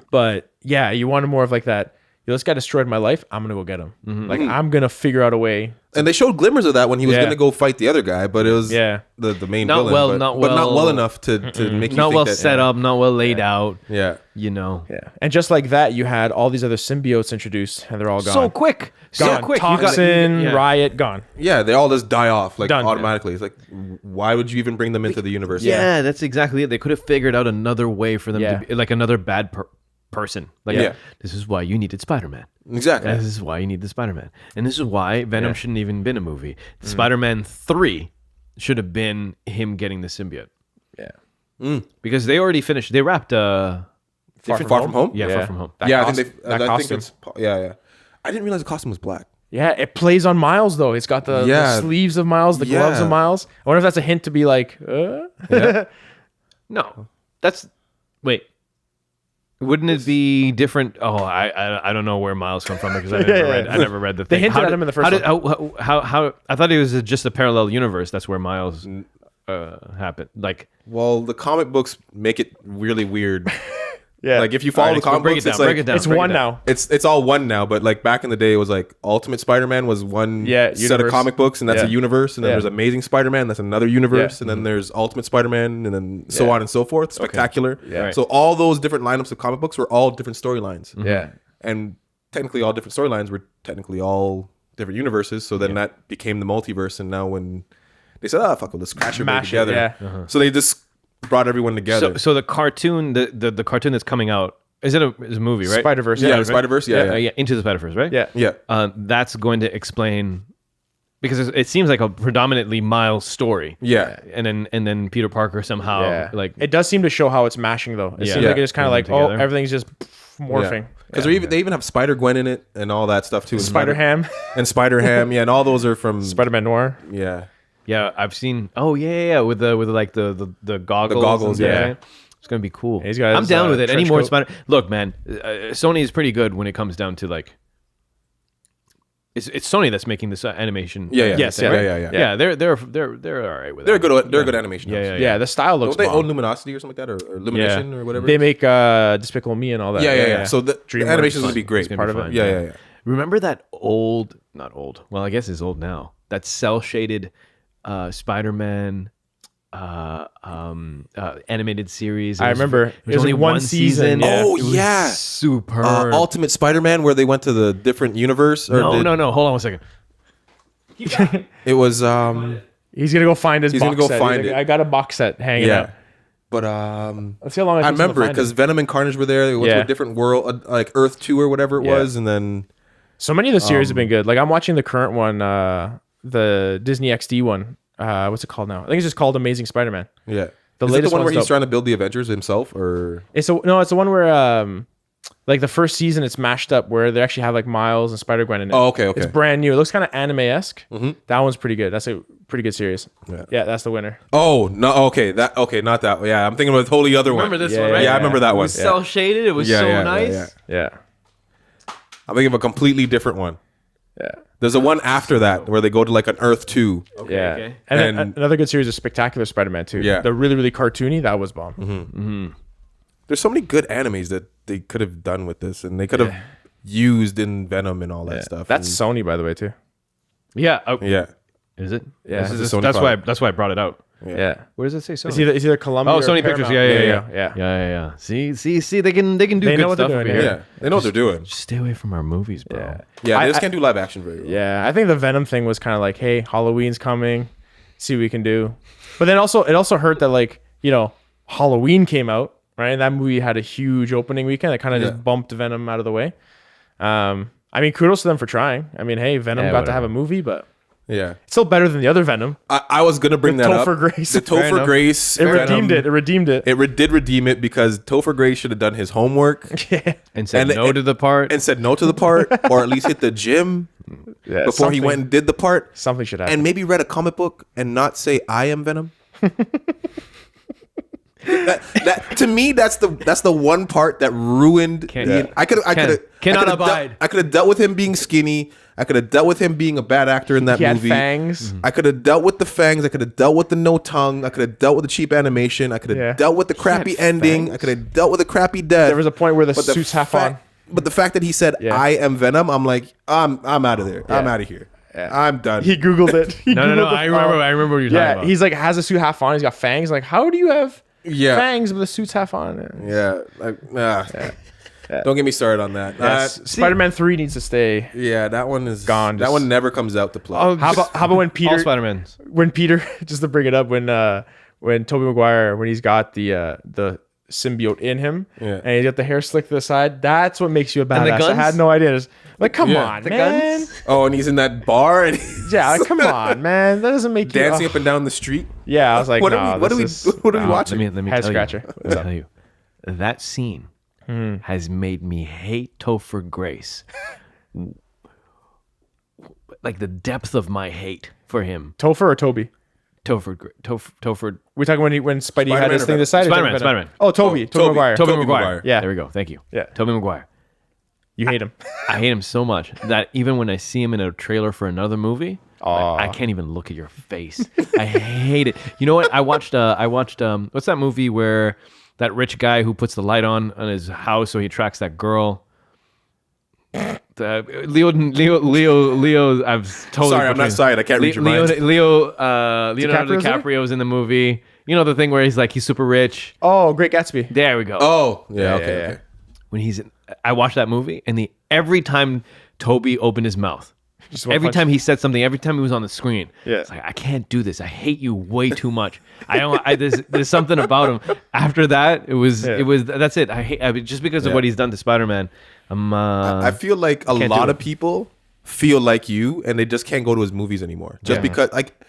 but yeah, you wanted more of like that. Yo, this guy destroyed my life. I'm gonna go get him. Like I'm gonna figure out a way. And they showed glimmers of that when he was Yeah. going to go fight the other guy, but it was Yeah. the main Not villain. well- but not but not well- well enough to make you Not think well that, set up, not well laid out. Yeah. You know. Yeah, and just like that, you had all these other symbiotes introduced, and they're all gone. So quick. Gone. So quick. Toxin, yeah. Riot, gone. Yeah, they all just die off like Done. automatically. It's like, why would you even bring them into the universe? Yeah, that's exactly it. They could have figured out another way for them Yeah. to be like another bad person. Like, Yeah. this is why you needed Spider-Man. Exactly. This is why you need the Spider-Man. And this is why Venom shouldn't even been a movie. Spider-Man 3 should have been him getting the symbiote. Yeah. Because they already finished. They wrapped Far from home? Yeah, Yeah. Far From Home. Yeah, I think that I think costume. it's yeah. I didn't realize the costume was black. Yeah, it plays on Miles though. It's got the Yeah. sleeves of Miles, the gloves Yeah. of Miles. I wonder if that's a hint to be like, No. That's wait. Wouldn't it be different? Oh, I don't know where Miles come from because I never read the They thing. hinted at him in the first how I thought it was just a parallel universe. That's where Miles happened. Like Well, the comic books make it really weird. yeah, Like if you follow the comic break books, it it's down. like Break it down. it's break one it down. now. it's all one now. But like back in the day, it was like Ultimate Spider-Man was one set of universe. comic books, and that's Yeah. a universe. And then Yeah. there's Amazing Spider-Man, that's another universe. Yeah. And then there's Ultimate Spider-Man, and then so Yeah. on and so forth. Spectacular. Yeah. Right. So all those different lineups of comic books were all different storylines. Yeah, And technically, all different storylines were technically all different universes. So then that became the multiverse. And now when they said, "Oh fuck, let's crash everybody Mash it, together," yeah. so they just brought everyone together. So the cartoon, the cartoon that's coming out, is it a movie, right? Spider-Verse. yeah, Spider-Verse. Yeah. Into the Spider-Verse, right? Yeah. That's going to explain, because it seems like a predominantly Miles story. Yeah. And then Peter Parker somehow like it does seem to show how it's mashing though. It seems like it's kind of like, together. everything's just morphing. Because they even have Spider-Gwen in it and all that stuff too. Spider-Ham. And Spider-Ham, yeah, and all those are from Spider-Man Noir. Yeah. Yeah, I've seen. Oh yeah, with the like the goggles. The goggles, and, yeah. It's gonna be cool. He's got I'm his, down with it. Any trench more coat. Spider? Look, man, Sony is pretty good when it comes down to like. It's Sony that's making this animation. Yeah. Yes, yeah. Yeah, they're all right with They're that. good. They're good animation. Yeah, houses. Yeah, the style looks Don't they bomb. own Luminosity or something like that, or Illumination or whatever? They make Despicable Me and all that. Yeah. So the DreamWorks animation is gonna be great. It's gonna part be of it. fun, Yeah. Remember that not old. Well, I guess it's old now. That cell shaded Spider-Man animated series. I remember. It was only like one season. Yeah. Oh, It was yeah. super. Ultimate Spider-Man, where they went to the different universe. Or No. Hold on one second. It was He's gonna go find his. He's box gonna go set. find He's it. like, I got a box set hanging out. But Let's see how long it I takes him to remember it find because Venom and Carnage were there. They went to Yeah. a different world, like Earth 2 or whatever it was, and then So many of the series have been good. Like I'm watching the current one, the Disney XD one. What's it called now? I think it's just called Amazing Spider-Man. yeah. The Is it latest the one where one's he's dope. trying to build the Avengers himself, or It's the one where like the first season it's mashed up where they actually have like Miles and Spider-Gwen in it. Oh, okay. It's brand new. It looks kind of anime-esque. Mm-hmm. That one's pretty good. That's a pretty good series. Yeah, that's the winner. Oh no, okay, not that. Yeah, I'm thinking of a totally other one. Remember this Yeah, one, right? Yeah, I remember that It one. was cell shaded. It was Yeah, so yeah, nice. yeah. Yeah. I'm thinking of a completely different one. Yeah. There's a one after that where they go to like an Earth 2. Yeah. okay. And, And- another good series is Spectacular Spider-Man too. Yeah. The really, really cartoony, that was bomb. There's so many good animes that they could have done with this, and they could have used in Venom and all that stuff. That's Sony, by the way, too. Yeah. Oh, yeah. is it? Yeah. This is a Sony That's product. why I brought it out. Yeah. Where does it say Sony? It's either Columbia. Oh, or Sony Pictures. Paramount. Yeah. Yeah. See, they can do They good know what they're stuff doing over here. here. Yeah, they know what they're doing. Just stay away from our movies, bro. Yeah. Yeah, they I- just can't do live action very well. Yeah, I think the Venom thing was kind of like, hey, Halloween's coming, see what we can do. But then it also hurt that like, Halloween came out, right? And that movie had a huge opening weekend that kind of just bumped Venom out of the way. I mean, kudos to them for trying. I mean, hey, Venom got to have a movie, but Yeah. it's still better than the other Venom. I was gonna bring With that up. Topher Grace. The Fair Topher enough. Grace. It redeemed it. It redeemed it. It did redeem it because Topher Grace should have done his homework And said And- no to the part. and said no to the part, or at least hit the gym Yeah, before he something- went and did the part, Something should happen. and maybe read a comic book and not say I am Venom. that to me, that's the one part that ruined. I could have dealt with him being skinny. I could have dealt with him being a bad actor in that he had movie. fangs. I could have dealt with the fangs. I could have dealt with the no tongue. I could have dealt with the cheap animation. I could have dealt with the crappy ending. fangs. I could have dealt with the crappy death. There was a point where the But the suit's half on. But the fact that he said I am Venom, I'm like, I'm out of there. I'm out of here. I'm done. He Googled it. He no. Googled the I remember what you're talking Yeah, about. he's like has a suit half on. He's got fangs. Like, how do you have Yeah. fangs but the suit's half on? Yeah, don't get me started on that. Spider-Man 3 needs to stay. Yeah, that one is Gone, That just- one never comes out to play. How about when all Peter Spider-Mans. just to bring it up when Tobey Maguire when he's got the symbiote in him and he's got the hair slicked to the side, that's what makes you a the badass. I guns? had no idea. It's like, come on, The man. guns? Oh, and he's in that bar and he's Yeah, like, come on, man. That doesn't make you dancing up and down the street. Yeah, I was like, What no, are we watching? Let me Head tell scratcher. you. Tell you. That scene has made me hate Topher Grace. Like the depth of my hate for him. Topher or Toby? Topher. We're talking when Spidey had Spider-Man his or thing Venom? decided. Spider-Man. Oh, Toby Maguire. Tobey Tobey Maguire. Maguire. Yeah. There we go. Thank you. Yeah. Tobey Maguire. You hate him. I hate him so much that even when I see him in a trailer for another movie, I can't even look at your face. I hate it. You know what? I watched what's that movie where that rich guy who puts the light on his house so he tracks that girl? Leo. I've totally. Sorry, I'm not sorry. I can't read your mind. Leonardo DiCaprio's there? DiCaprio's in the movie. You know the thing where he's super rich. Oh, Great Gatsby. There we go. Oh, yeah, okay. When I watched that movie, and every time Toby opened his mouth, Just wanna every punch- time he said something, every time he was on the screen, Yeah. it's like, I can't do this. I hate you way too much. I don't. There's something about him. After that, that's it. I mean, just because of what he's done to Spider-Man. I feel like a lot of people feel like you, and they just can't go to his movies anymore. Just because, like,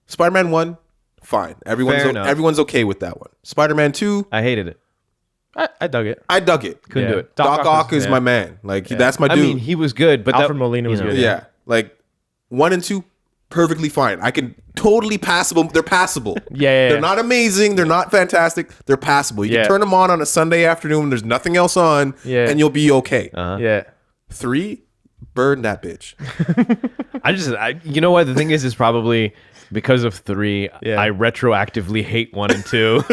Spider-Man 1, fine. Everyone's okay with that one. Spider-Man 2, I hated it. I dug it. I dug it. Couldn't do it. Doc Ock is my man. Like, that's my dude. I mean, he was good, but Alfred Molina was good. Yeah. Like 1 and 2, perfectly fine. I can totally passable. They're passable. Yeah. They're not amazing. They're not fantastic. They're passable. You can turn them on a Sunday afternoon when there's nothing else on, and you'll be okay. Yeah. 3, burn that bitch. you know what? The thing is probably because of 3, I retroactively hate 1 and 2.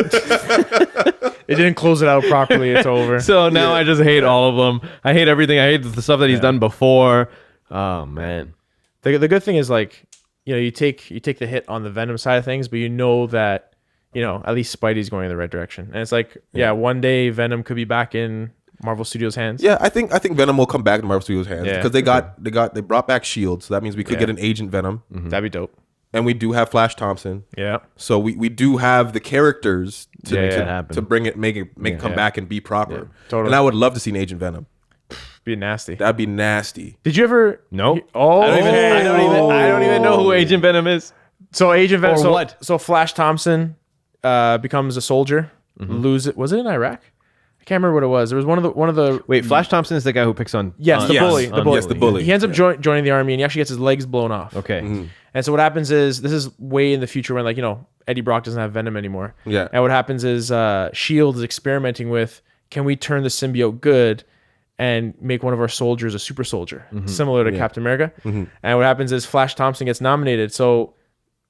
It didn't close it out properly. It's over. So now I just hate all of them. I hate everything. I hate the stuff that he's done before. Oh man. The good thing is, like, you know, you take the hit on the Venom side of things, but you know that, you know, at least Spidey's going in the right direction. And it's like, one day Venom could be back in Marvel Studios' hands. Yeah, I think Venom will come back to Marvel Studios' hands because they brought back Shield, so that means we could get an Agent Venom. That'd be dope. And we do have Flash Thompson. Yeah. So we do have the characters to bring it, make it come back and be proper. Yeah, totally. And I would love to see an Agent Venom. Be nasty. That'd be nasty. Did you ever? No. Oh, I don't even know who Agent Venom is. So Agent Venom. Or what? So Flash Thompson becomes a soldier. Was it in Iraq? I can't remember what it was. There was one of the. Wait, Flash Thompson is the guy who picks on. Yes, the bully. The bully. Yes, the bully. He ends up joining the army, and he actually gets his legs blown off. Okay. Mm-hmm. And so what happens is, this is way in the future when, like, you know, Eddie Brock doesn't have Venom anymore. Yeah. And what happens is Shield is experimenting with, can we turn the symbiote good and make one of our soldiers a super soldier, similar to Captain America? And what happens is Flash Thompson gets nominated. So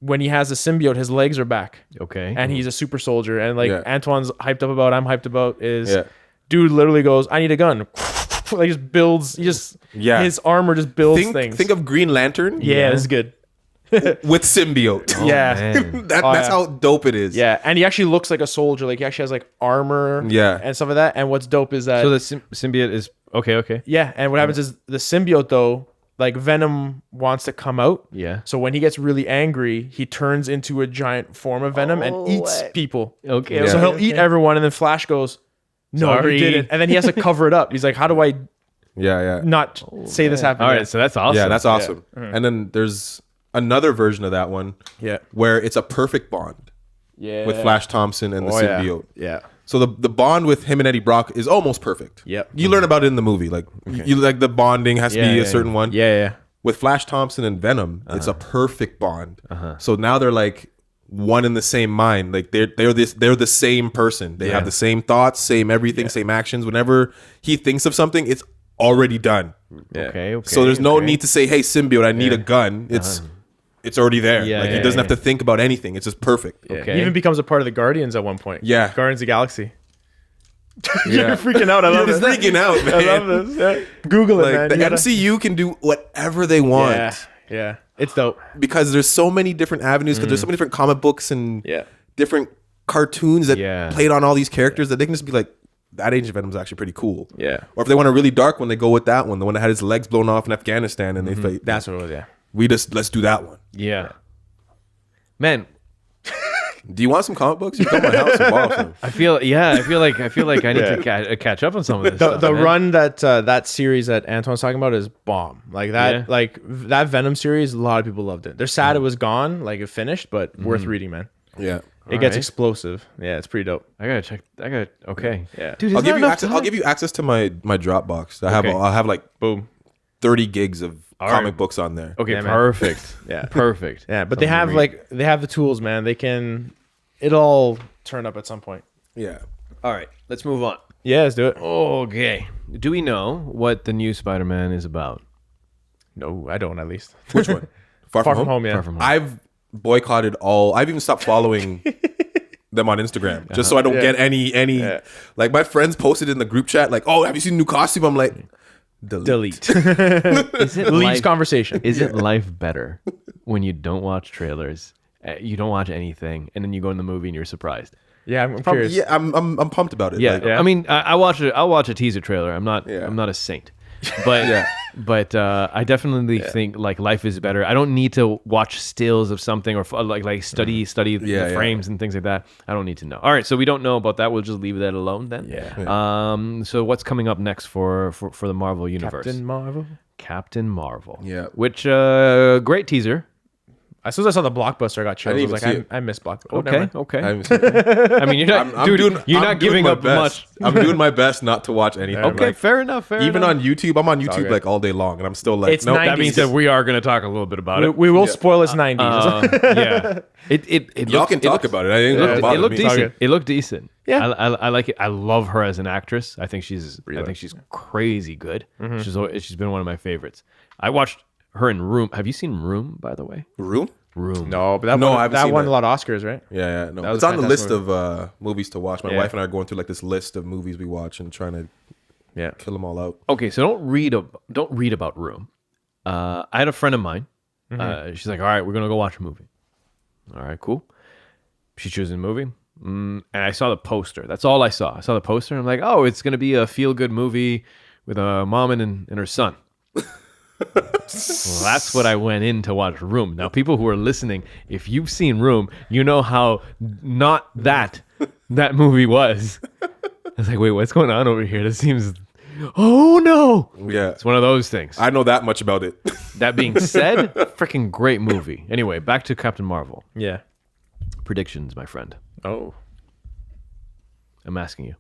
when he has the symbiote, his legs are back. Okay. And he's a super soldier. And like Antoine's hyped up about, I'm hyped about is dude literally goes, I need a gun. Like just builds, his armor just builds things. Think of Green Lantern. Yeah, this is good. With symbiote. That's how dope it is. Yeah, and he actually looks like a soldier. Like, he actually has like armor and stuff like that. And what's dope is that... So the symbiote is... Okay. Yeah, and what happens is the symbiote, though, like, Venom wants to come out. Yeah. So when he gets really angry, he turns into a giant form of Venom and eats people. Okay. So he'll eat everyone, and then Flash goes, no, Sorry. he didn't. And then he has to cover it up. He's like, how do I not say this happened? All right, so that's awesome. Yeah, that's awesome. And then there's another version of that one where it's a perfect bond with Flash Thompson and the symbiote. Yeah. So the bond with him and Eddie Brock is almost perfect. Yep. You learn about it in the movie. Like you like the bonding has to be a certain one. Yeah. With Flash Thompson and Venom, it's a perfect bond. So now they're like one in the same mind. Like they're the same person. They have the same thoughts, same everything, same actions. Whenever he thinks of something, it's already done. Okay. So there's no need to say, "Hey, symbiote, I need a gun." It's already there. He doesn't have to think about anything. It's just perfect. Yeah. Okay. He even becomes a part of the Guardians at one point. Yeah. Guardians of the Galaxy. You're freaking out. I love this. Freaking out, man. I love this. Yeah. Google it, man. The MCU can do whatever they want. Yeah. It's dope. Because there's so many different avenues. Because there's so many different comic books and different cartoons that played on all these characters that they can just be like, that Agent Venom is actually pretty cool. Yeah. Or if they want a really dark one, they go with that one, the one that had his legs blown off in Afghanistan, and they say, That's what it was. Yeah. let's do that one. Yeah. Man, do you want some comic books? You come to my house and borrow some. I feel like I need to catch up on some of this. The stuff, man. run that series that Antoine's talking about is bomb. Like that, that Venom series, a lot of people loved it. They're sad it was gone, like it finished, but worth reading, man. Yeah. It gets explosive. Yeah, it's pretty dope. I gotta check. Okay. Yeah. Dude, I'll give you access to my Dropbox. I'll have like Boom. 30 gigs of comic books on there. Okay, Yeah, man. perfect. Yeah. Perfect. Yeah, but they have the tools, man. It'll all turn up at some point. Yeah. All right, let's move on. Yeah, let's do it. Okay. Do we know what the new Spider-Man is about? No, I don't, at least. Which one? Far from home, yeah. Far From Home. I've boycotted all. I've even stopped following them on Instagram just so I don't get any. Like my friends posted in the group chat, like, "Oh, have you seen the new costume?" I'm like, delete. Is it Leaves conversation. Is it life better when you don't watch trailers, you don't watch anything, and then you go in the movie and you're surprised? Yeah, I'm curious. Yeah, I'm pumped about it. Yeah, Like, I mean, I'll watch it. I'll watch a teaser trailer. I'm not a saint. But Yeah. but I definitely think like life is better. I don't need to watch stills of something or like study Yeah, the frames and things like that. I don't need to know. All right, so we don't know about that. We'll just leave that alone then. Yeah. So what's coming up next for the Marvel universe? Captain Marvel. Yeah. Which great teaser. As soon as I saw the Blockbuster, I got chills. I didn't was even like, see I miss Blockbuster. Oh, never mind. Okay. I haven't seen it. I mean, you're not, I'm dude, doing, you're I'm not doing giving my up best. much. I'm doing my best not to watch anything. Okay, Like, fair enough. even enough. on YouTube, I'm on all YouTube good. like all day long, and I'm still like, It's nope. 90s. That being said, we are going to talk a little bit about it. We will spoil its 90s. Yeah. It Y'all looked- can it talk looked- about it. I didn't It know looked, about it looked me. decent. It looked decent. Yeah. I like it. I love her as an actress. I think she's crazy good. She's been one of my favorites. I watched her in Room. Have you seen Room, by the way? Room? Room. No, but No, I that haven't seen won that. a lot of Oscars, right? Yeah, no. was It's a on the fantastic list of movies to watch. My Yeah. wife and I are going through like this list of movies we watch and trying to Yeah. kill them all out. Okay, so don't read about Room. I had a friend of mine. She's like, all right, we're gonna go watch a movie. All right, cool. She chooses a movie, and I saw the poster. That's all I saw. I saw the poster, and I'm like, oh, it's gonna be a feel good movie with a mom and her son. Well, that's what I went in to watch Room. Now, people who are listening, if you've seen Room, you know how not that movie was. I was like, wait, what's going on over here? This seems, oh no. Yeah. It's one of those things. I know that much about it. That being said, freaking great movie. Anyway, back to Captain Marvel. Yeah. Predictions, my friend. Oh. I'm asking you.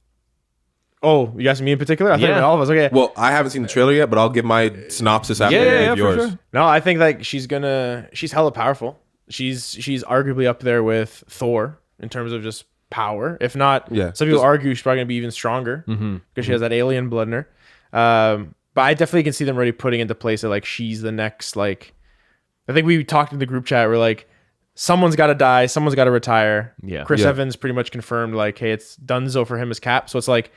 Oh, you asking me in particular? I think Yeah. all of us. Okay. Well, I haven't seen the trailer yet, but I'll give my synopsis after Yeah, you give for yours. sure. No, I think like she's hella powerful. She's arguably up there with Thor in terms of just power. If not, Yeah. some people Just- argue she's probably gonna be even stronger because she has that alien blood in her. But I definitely can see them already putting into place that like she's the next like. I think we talked in the group chat. We're like, someone's got to die, someone's got to retire. Yeah. Chris Yeah. Evans pretty much confirmed like, hey, it's donezo for him as Cap. So it's like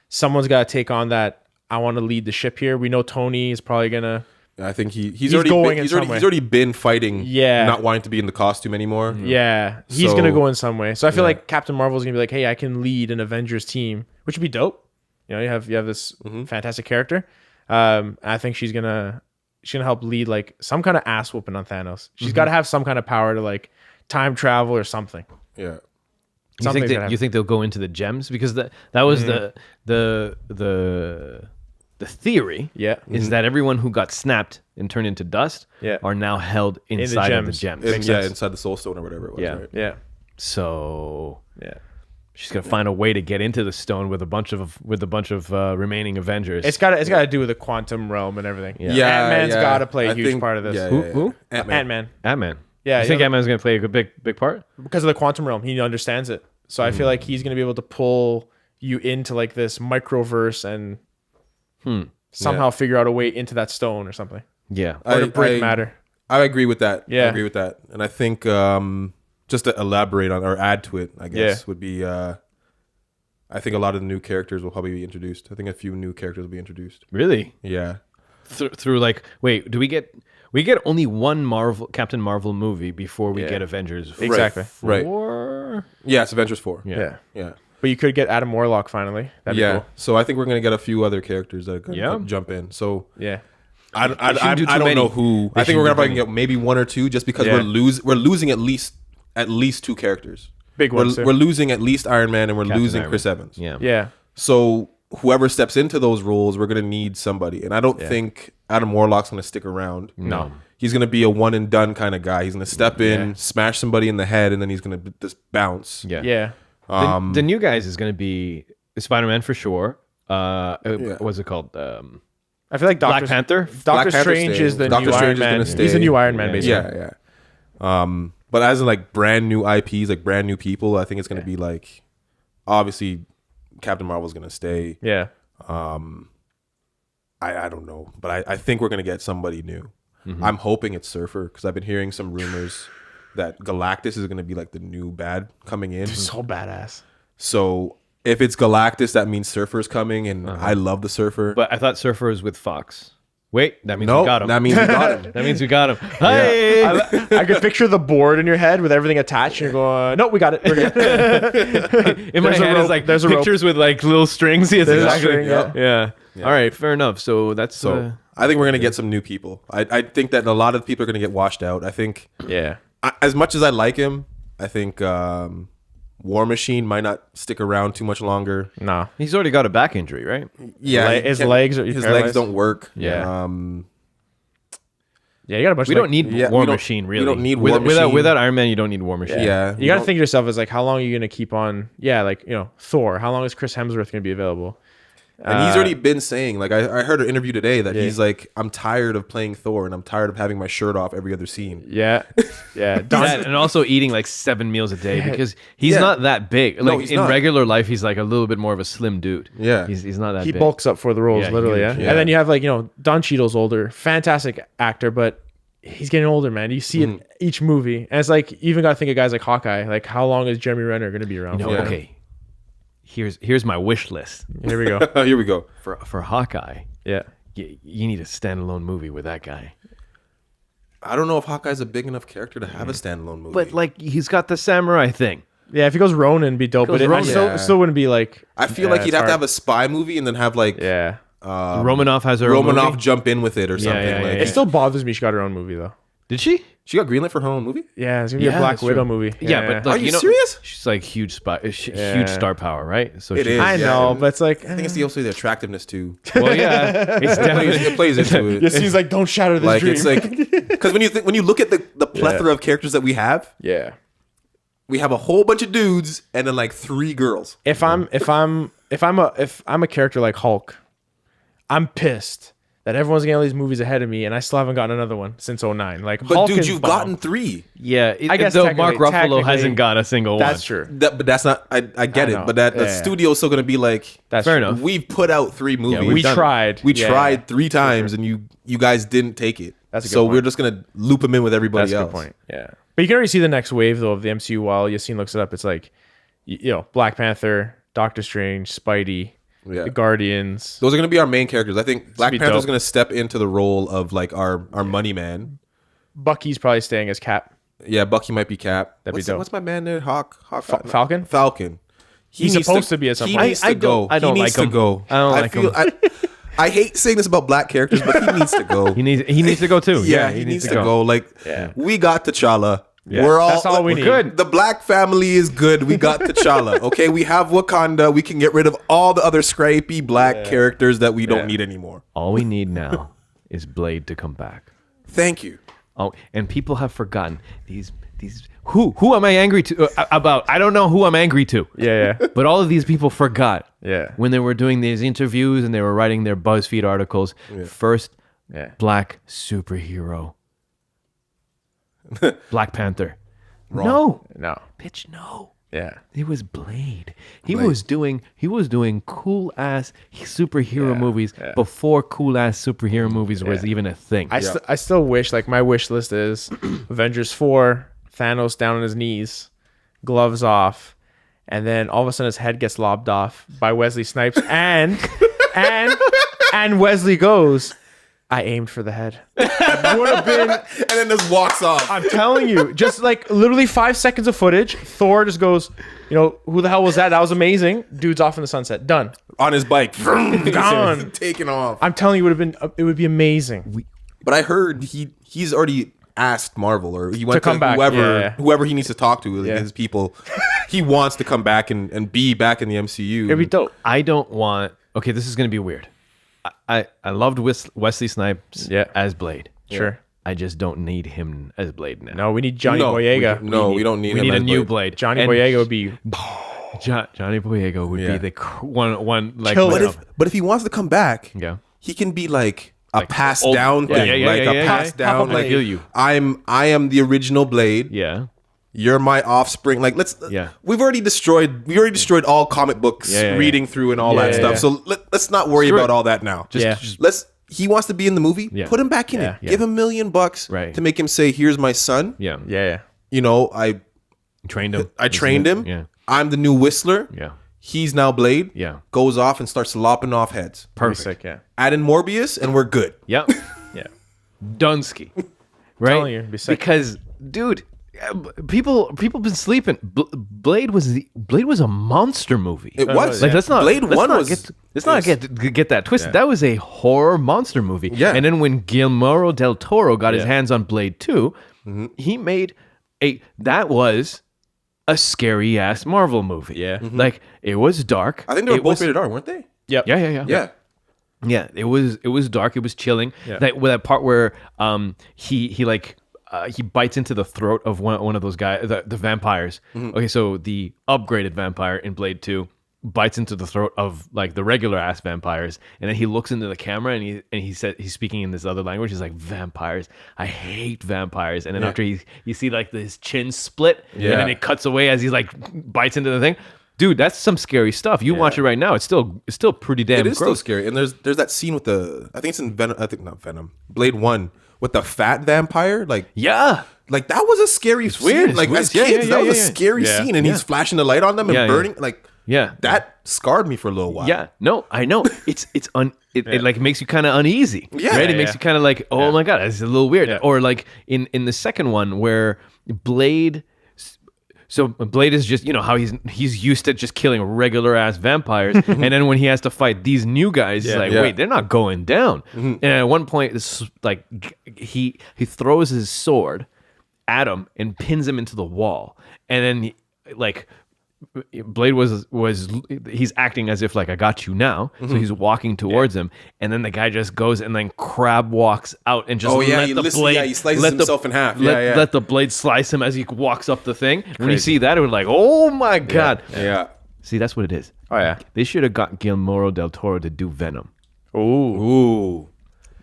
someone's got to take on that. I want to lead the ship here. We know Tony is probably gonna. I think he's He's already going been, in he's some already way. he's already been fighting. Yeah. Not wanting to be in the costume anymore. Yeah, he's So- gonna go in some way. So I feel Yeah. like Captain Marvel's gonna be like, hey, I can lead an Avengers team, which would be dope. You know, you have this fantastic character. I think she's gonna help lead like some kind of ass whooping on Thanos. She's got to have some kind of power to like time travel or something. Yeah. Something's gonna You think they'll go into the gems because that was the theory. Yeah. Is that everyone who got snapped and turned into dust Yeah. are now held inside of the gems. gems. Yeah, inside the Soul Stone or whatever it was. Yeah. Right? Yeah, So yeah. she's gonna find a way to get into the stone with a bunch of remaining Avengers. It's got to do with the quantum realm and everything. Yeah. Ant-Man's got to play a I huge think- part of this. Yeah, Who? Ant-Man. Ant-Man. Ant-Man. Yeah, You think yeah. Ant-Man's gonna play a big part? Because of the quantum realm, he understands it. So I feel like he's gonna be able to pull you into like this microverse and somehow figure out a way into that stone or something, Yeah. or to break matter. I agree with that. Yeah. I agree with that. And I think just to elaborate on or add to it, I guess, would be I think a lot of the new characters will probably be introduced. I think a few new characters will be introduced. Really? Yeah. Through like, wait, do we get only one Captain Marvel movie before we get Avengers? Exactly. Right. 4? Yeah, it's Avengers 4. Yeah. Yeah. But you could get Adam Warlock finally. That'd be Yeah. cool. So I think we're going to get a few other characters that are going to Yeah. jump in. So Yeah. I shouldn't do too don't many. know who. They I think we're shouldn't going to do probably many. get maybe one or two just because Yeah. we're losing at least two characters. Big ones, too. We're losing at least Iron Man and we're losing Iron Chris Man. Evans. Yeah. Yeah. So whoever steps into those roles, we're going to need somebody. And I don't think Adam Warlock's going to stick around. No. He's going to be a one and done kind of guy. He's going to step in, smash somebody in the head, and then he's going to just bounce. Yeah. Yeah. The new guys is going to be Spider-Man for sure. What's it called? I feel like Black Panther. Doctor Black Panther Strange stays. is the Doctor new Strange Iron is Man. gonna He's stay. the new Iron Man, basically. Yeah. But as in like brand new IPs, like brand new people, I think it's going to be like, obviously, Captain Marvel's going to stay. Yeah. I don't know, but I think we're going to get somebody new. Mm-hmm. I'm hoping it's Surfer because I've been hearing some rumors that Galactus is going to be like the new bad coming in. So badass. So if it's Galactus, that means Surfer's coming, and I love the Surfer. But I thought Surfer was with Fox. Wait, that means no, we got him. that means we got him. That means we got him. Hey! I could picture the board in your head with everything attached, and you're going, "No, we got it. We're good." In my There's a head rope. is like There's a rope. pictures with like little strings. Yes, There's a exactly. string, yeah. Yeah. All right, fair enough. So that's So I think we're gonna get some new people. I think that a lot of people are gonna get washed out. I think Yeah. as much as I like him, I think War Machine might not stick around too much longer. No. he's already got a back injury, right? Yeah, His he legs are his paralyzed. legs don't work. Yeah. Yeah, you got a bunch We of don't need yeah, War we don't- Machine, we really. don't need War Without Machine. Iron Man, you don't need War Machine. Yeah, You got to think to yourself is like, how long are you going to keep on? Yeah, like, Thor. How long is Chris Hemsworth going to be available? And he's already been saying, like, I heard an interview today that he's like, I'm tired of playing Thor and I'm tired of having my shirt off every other scene. Yeah. Yeah. That, and also eating like 7 meals a day because he's Yeah. not that big. No, Like he's in not. regular life, he's like a little bit more of a slim dude. Yeah. He's not that He big. bulks up for the roles, Yeah, literally. huge. Yeah? And then you have like, Don Cheadle's older, fantastic actor, but he's getting older, man. You see it in each movie. And it's like, you even got to think of guys like Hawkeye. Like, how long is Jeremy Renner going to be around? No, for? Yeah. okay. Here's my wish list Here we go. Here we go. for Hawkeye. Yeah. You need a standalone movie with that guy. I don't know if Hawkeye's a big enough character to have a standalone movie. But like he's got the samurai thing. Yeah, if he goes Ronin, it'd be dope. Goes But I Ronin. still wouldn't be like. I feel like he'd have to have a spy movie and then have like Yeah. Romanoff has her own Romanoff movie. jump in with it or Yeah, something. yeah, like yeah. It still bothers me she got her own movie, though. Did she? She got greenlit for her own movie? Yeah, it's going to be a Yeah, Black that's Widow true. movie. Yeah, but like, Are you serious? She's like huge huge Yeah. star power, right? So It she- is. I Yeah. know, but it's like. I think it's also the attractiveness too. Well, yeah, it's definitely. It plays into it. It seems like don't shatter this Like dream. it's like because when you look at the plethora of characters that we have a whole bunch of dudes and then like 3 girls. If I'm a character like Hulk, I'm pissed that everyone's getting all these movies ahead of me and I still haven't gotten another one since 09. Like, But Hulk dude, is you've bomb. gotten 3. Yeah, I guess though Mark Ruffalo technically- hasn't got a single That's one. true. But that's not. I get I it. know. But that the Yeah. studio's still gonna be like. That's Fair true. enough. We've put out 3 movies. We tried. We Yeah. tried 3 times, and you guys didn't take it. That's a good so point. we're just gonna loop them in with everybody That's a else. good point. Yeah. But you can already see the next wave, though, of the MCU while Yasin looks it up. It's like, Black Panther, Doctor Strange, Spidey, Yeah. the Guardians. Those are gonna be our main characters. I think Black be Panther's dope. gonna step into the role of like our money man. Bucky's probably staying as Cap. Yeah, Bucky might be Cap. That'd be what's, dope. what's my man there? Falcon? Falcon. He's needs supposed to be at some He point. needs I to go. don't- I don't he needs like to him. go. I don't like him. I hate saying this about black characters, but he needs to go. He needs to go too. Yeah, he needs to go. Like, we got T'Challa. Yeah, We're all, that's all we we're need. good. The black family is good. We got T'Challa. Okay, we have Wakanda. We can get rid of all the other scrapey black characters that we don't need anymore. All we need now is Blade to come back. Thank you. Oh, and people have forgotten these. Who am I angry to about? I don't know who I'm angry to. Yeah. But all of these people forgot. Yeah. When they were doing these interviews and they were writing their BuzzFeed articles, first black superhero, Black Panther. No, No. bitch, no. Yeah. It was Blade. He was doing cool ass superhero movies before cool ass superhero movies was even a thing. I still wish, like, my wish list is Avengers 4, Thanos down on his knees, gloves off, and then all of a sudden his head gets lobbed off by Wesley Snipes, and Wesley goes, I aimed for the head. Would have been. And then just walks off. I'm telling you, just like literally 5 seconds of footage. Thor just goes, who the hell was that? That was amazing. Dude's off in the sunset. Done. On his bike. Gone. Taking off. I'm telling you, it would be amazing. But I heard he's already asked Marvel, or he went to, come back. whoever he needs to talk to, like Yeah. his people. He wants to come back and be back in the MCU. It'd be dope. I don't want. Okay, this is gonna be weird. I loved Wesley Snipes as Blade. Sure. I just don't need him as Blade now. No, we need Johnny No, Boyega. we don't need We him need a as new Blade. Blade. Johnny And Boyega would be Johnny Boyega would Yeah. be the one like. Killer. But if he wants to come back, Yeah. he can be like a passed old- down yeah, thing, yeah, like yeah, a yeah, passed yeah. down. I Like feel you. I am the original Blade. Yeah. You're my offspring. Like Yeah. we already destroyed all comic books Yeah. reading through and all that Yeah. stuff. So let's not worry Screw about it. all that now. Just He wants to be in the movie. Yeah. Put him back in it. Yeah. Give him $1 million Right. to make him say, "Here's my son." yeah. yeah. I Trained him. trained him. Yeah. I'm the new Whistler. Yeah. He's now Blade. Yeah. Goes off and starts lopping off heads. Perfect. Sick, yeah. Add in Morbius and we're good. Yep. Yeah. Dunsky. Right? telling you, it'd be sick. Because, dude, People been sleeping. Blade was a monster movie. It was. Like let's not Blade let's One not was. get that twisted. That was a horror monster movie. Yeah. And then when Guillermo del Toro got his hands on Blade 2, he made that was a scary ass Marvel movie. Yeah. Like it was dark. I think they were both rated R, weren't they? Yep. Yeah. Yeah, it was dark. It was chilling. Yeah. That part where he bites into the throat of one of those guys, the vampires. Okay, so the upgraded vampire in Blade 2 bites into the throat of like the regular ass vampires, and then he looks into the camera and he said he's speaking in this other language. He's like, vampires, I hate vampires. And then after you see like his chin split, and then it cuts away as he like bites into the thing. Dude, that's some scary stuff. You watch it right now. It's still pretty damn gross. It is still scary. And there's that scene with I think it's in Venom. I think not Venom. Blade 1 with the fat vampire. Like that was a scary scene. Weird. Like as kids, that was a scary scene, and he's flashing the light on them and burning. Like that scarred me for a little while. Yeah, no, I know. It like makes you kind of uneasy. Yeah, right. It makes you kind of like, oh my god, it's a little weird. Yeah. Or like in the second one where Blade. So Blade is just, how he's used to just killing regular ass vampires, and then when he has to fight these new guys, he's like, wait, they're not going down. And at one point, it's like he throws his sword at him and pins him into the wall, and then Blade he's acting as if like, I got you now. So he's walking towards him, and then the guy just goes and then crab walks out and just he slices himself in half. Let the blade slice him as he walks up the thing. When you see that, it was like, oh my god. Yeah. See, that's what it is. Oh yeah. They should have got Guillermo del Toro to do Venom. Ooh.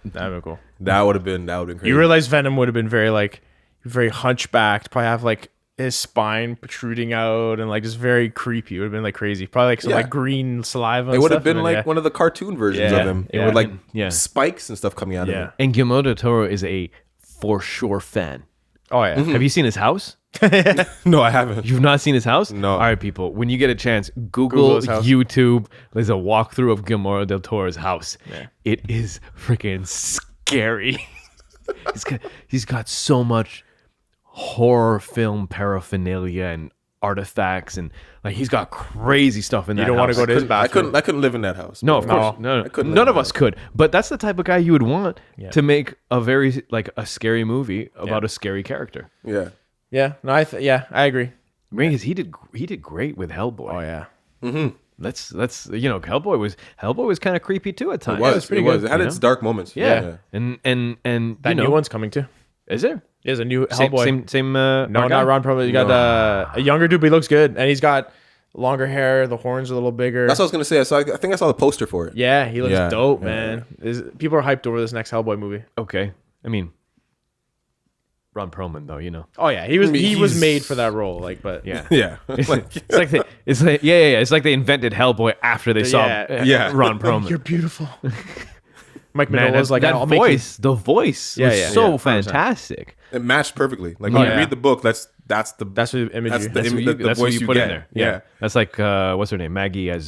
That'd be cool. That would have been crazy. You realize Venom would have been very hunchbacked, probably have like his spine protruding out and like just very creepy. It would have been like crazy. Probably like some like green saliva. It would have been like one of the cartoon versions of him. Yeah. With like spikes and stuff coming out of him. And Guillermo del Toro is a for sure fan. Oh yeah. Have you seen his house? No, I haven't. You've not seen his house? No. All right, people. When you get a chance, Google YouTube. There's a walkthrough of Guillermo del Toro's house. Yeah. It is freaking scary. He's got so much horror film paraphernalia and artifacts, and like he's got crazy stuff in that house. You don't want to go to his bathroom. I couldn't live in that house. No, of course. No. None of us could. But that's the type of guy you would want to make a very like a scary movie about a scary character. Yeah. Yeah. No, I agree. I mean, he did great with Hellboy. Oh yeah. Mm-hmm. Let's Hellboy was kind of creepy too at times. It was. It had its dark moments. Yeah. And that new one's coming too. Is there? There's a new Hellboy. Same no, not Ron Perlman. You got a younger dude, but he looks good, and he's got longer hair. The horns are a little bigger. That's what I was gonna say. I think I saw the poster for it. Yeah, he looks dope, man. People are hyped over this next Hellboy movie. Okay, I mean, Ron Perlman though, Oh yeah, he was made for that role. Like, but yeah. It's like they invented Hellboy after they saw Ron Perlman. You're beautiful. Mike Mignola's like that voice. The voice was so fantastic. It matched perfectly. Like when you read the book, that's the imagery. That's what you put in there. Yeah. That's like what's her name, Maggie as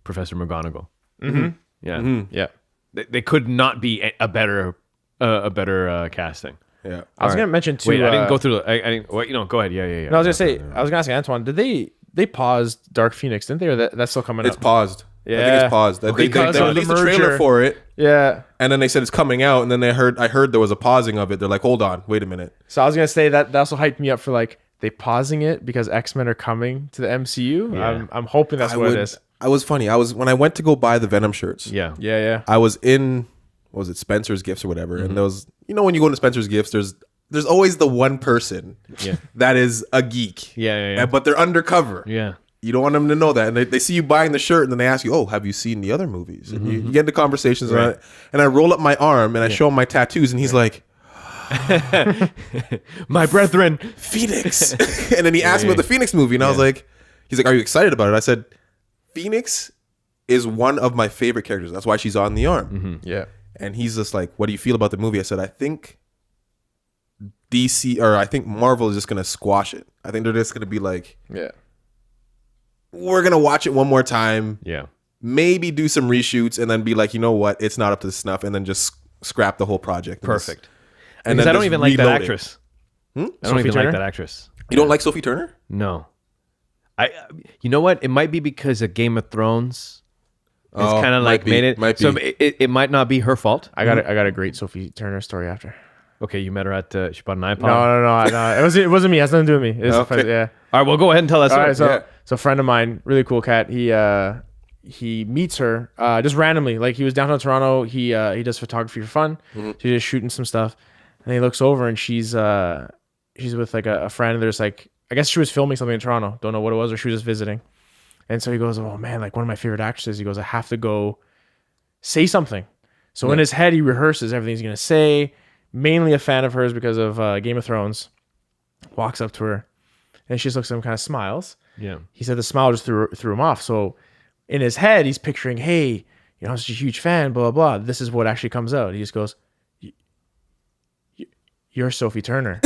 Professor McGonagall. Mm-hmm. Yeah, mm-hmm. Yeah. They could not be a better casting. Yeah. I was gonna mention too. Wait, I didn't go through. I didn't. Go ahead. Yeah. No, I was gonna say. I was gonna ask Antoine. Did they pause Dark Phoenix? Didn't they? Or that's still coming? It's paused. Yeah. I think it's paused. They released the trailer for it. Yeah. And then they said it's coming out, and then I heard there was a pausing of it. They're like, hold on, wait a minute. So I was gonna say that also hyped me up for like they pausing it because X-Men are coming to the MCU. Yeah. I'm hoping that's what it is. I was funny. When I went to go buy the Venom shirts. Yeah. I was in what was it, Spencer's Gifts or whatever, and there was, when you go into Spencer's Gifts, there's always the one person that is a geek. Yeah. But they're undercover. Yeah. You don't want them to know that. And they see you buying the shirt, and then they ask you, oh, have you seen the other movies? And you get into conversations. Right. And I roll up my arm, and I show him my tattoos, and he's like, my brethren. Phoenix. And then he asked me about the Phoenix movie, and I was like, he's like, are you excited about it? I said, Phoenix is one of my favorite characters. That's why she's on the arm. Mm-hmm. Yeah. And he's just like, what do you feel about the movie? I said, I think I think Marvel is just going to squash it. I think they're just going to be like, we're going to watch it one more time. Yeah. Maybe do some reshoots and then be like, you know what? It's not up to snuff. And then just scrap the whole project. Perfect. And because I don't even like that actress. I don't Sophie even Turner? like that actress. You don't like Sophie Turner? No. You know what? It might be because of Game of Thrones. It's kind of like made it. So it might not be her fault. I got a great Sophie Turner story after. Okay, you met her at she bought an iPod. No. It wasn't me. It has nothing to do with me. It was yeah. All right, well, go ahead and tell us. All right, story. so a friend of mine, really cool cat. He meets her just randomly. Like he was downtown Toronto. He does photography for fun. So he's just shooting some stuff, and he looks over and she's with like a friend. There's like, I guess she was filming something in Toronto. Don't know what it was, or she was just visiting. And so he goes, "Oh man, like one of my favorite actresses." He goes, "I have to go say something." So in his head, he rehearses everything he's gonna say. Mainly a fan of hers because of Game of Thrones. Walks up to her, and she just looks at him, kind of smiles. Yeah. He said the smile just threw him off. So in his head, he's picturing, hey, I'm such a huge fan, blah, blah, blah. This is what actually comes out. He just goes, "You're Sophie Turner."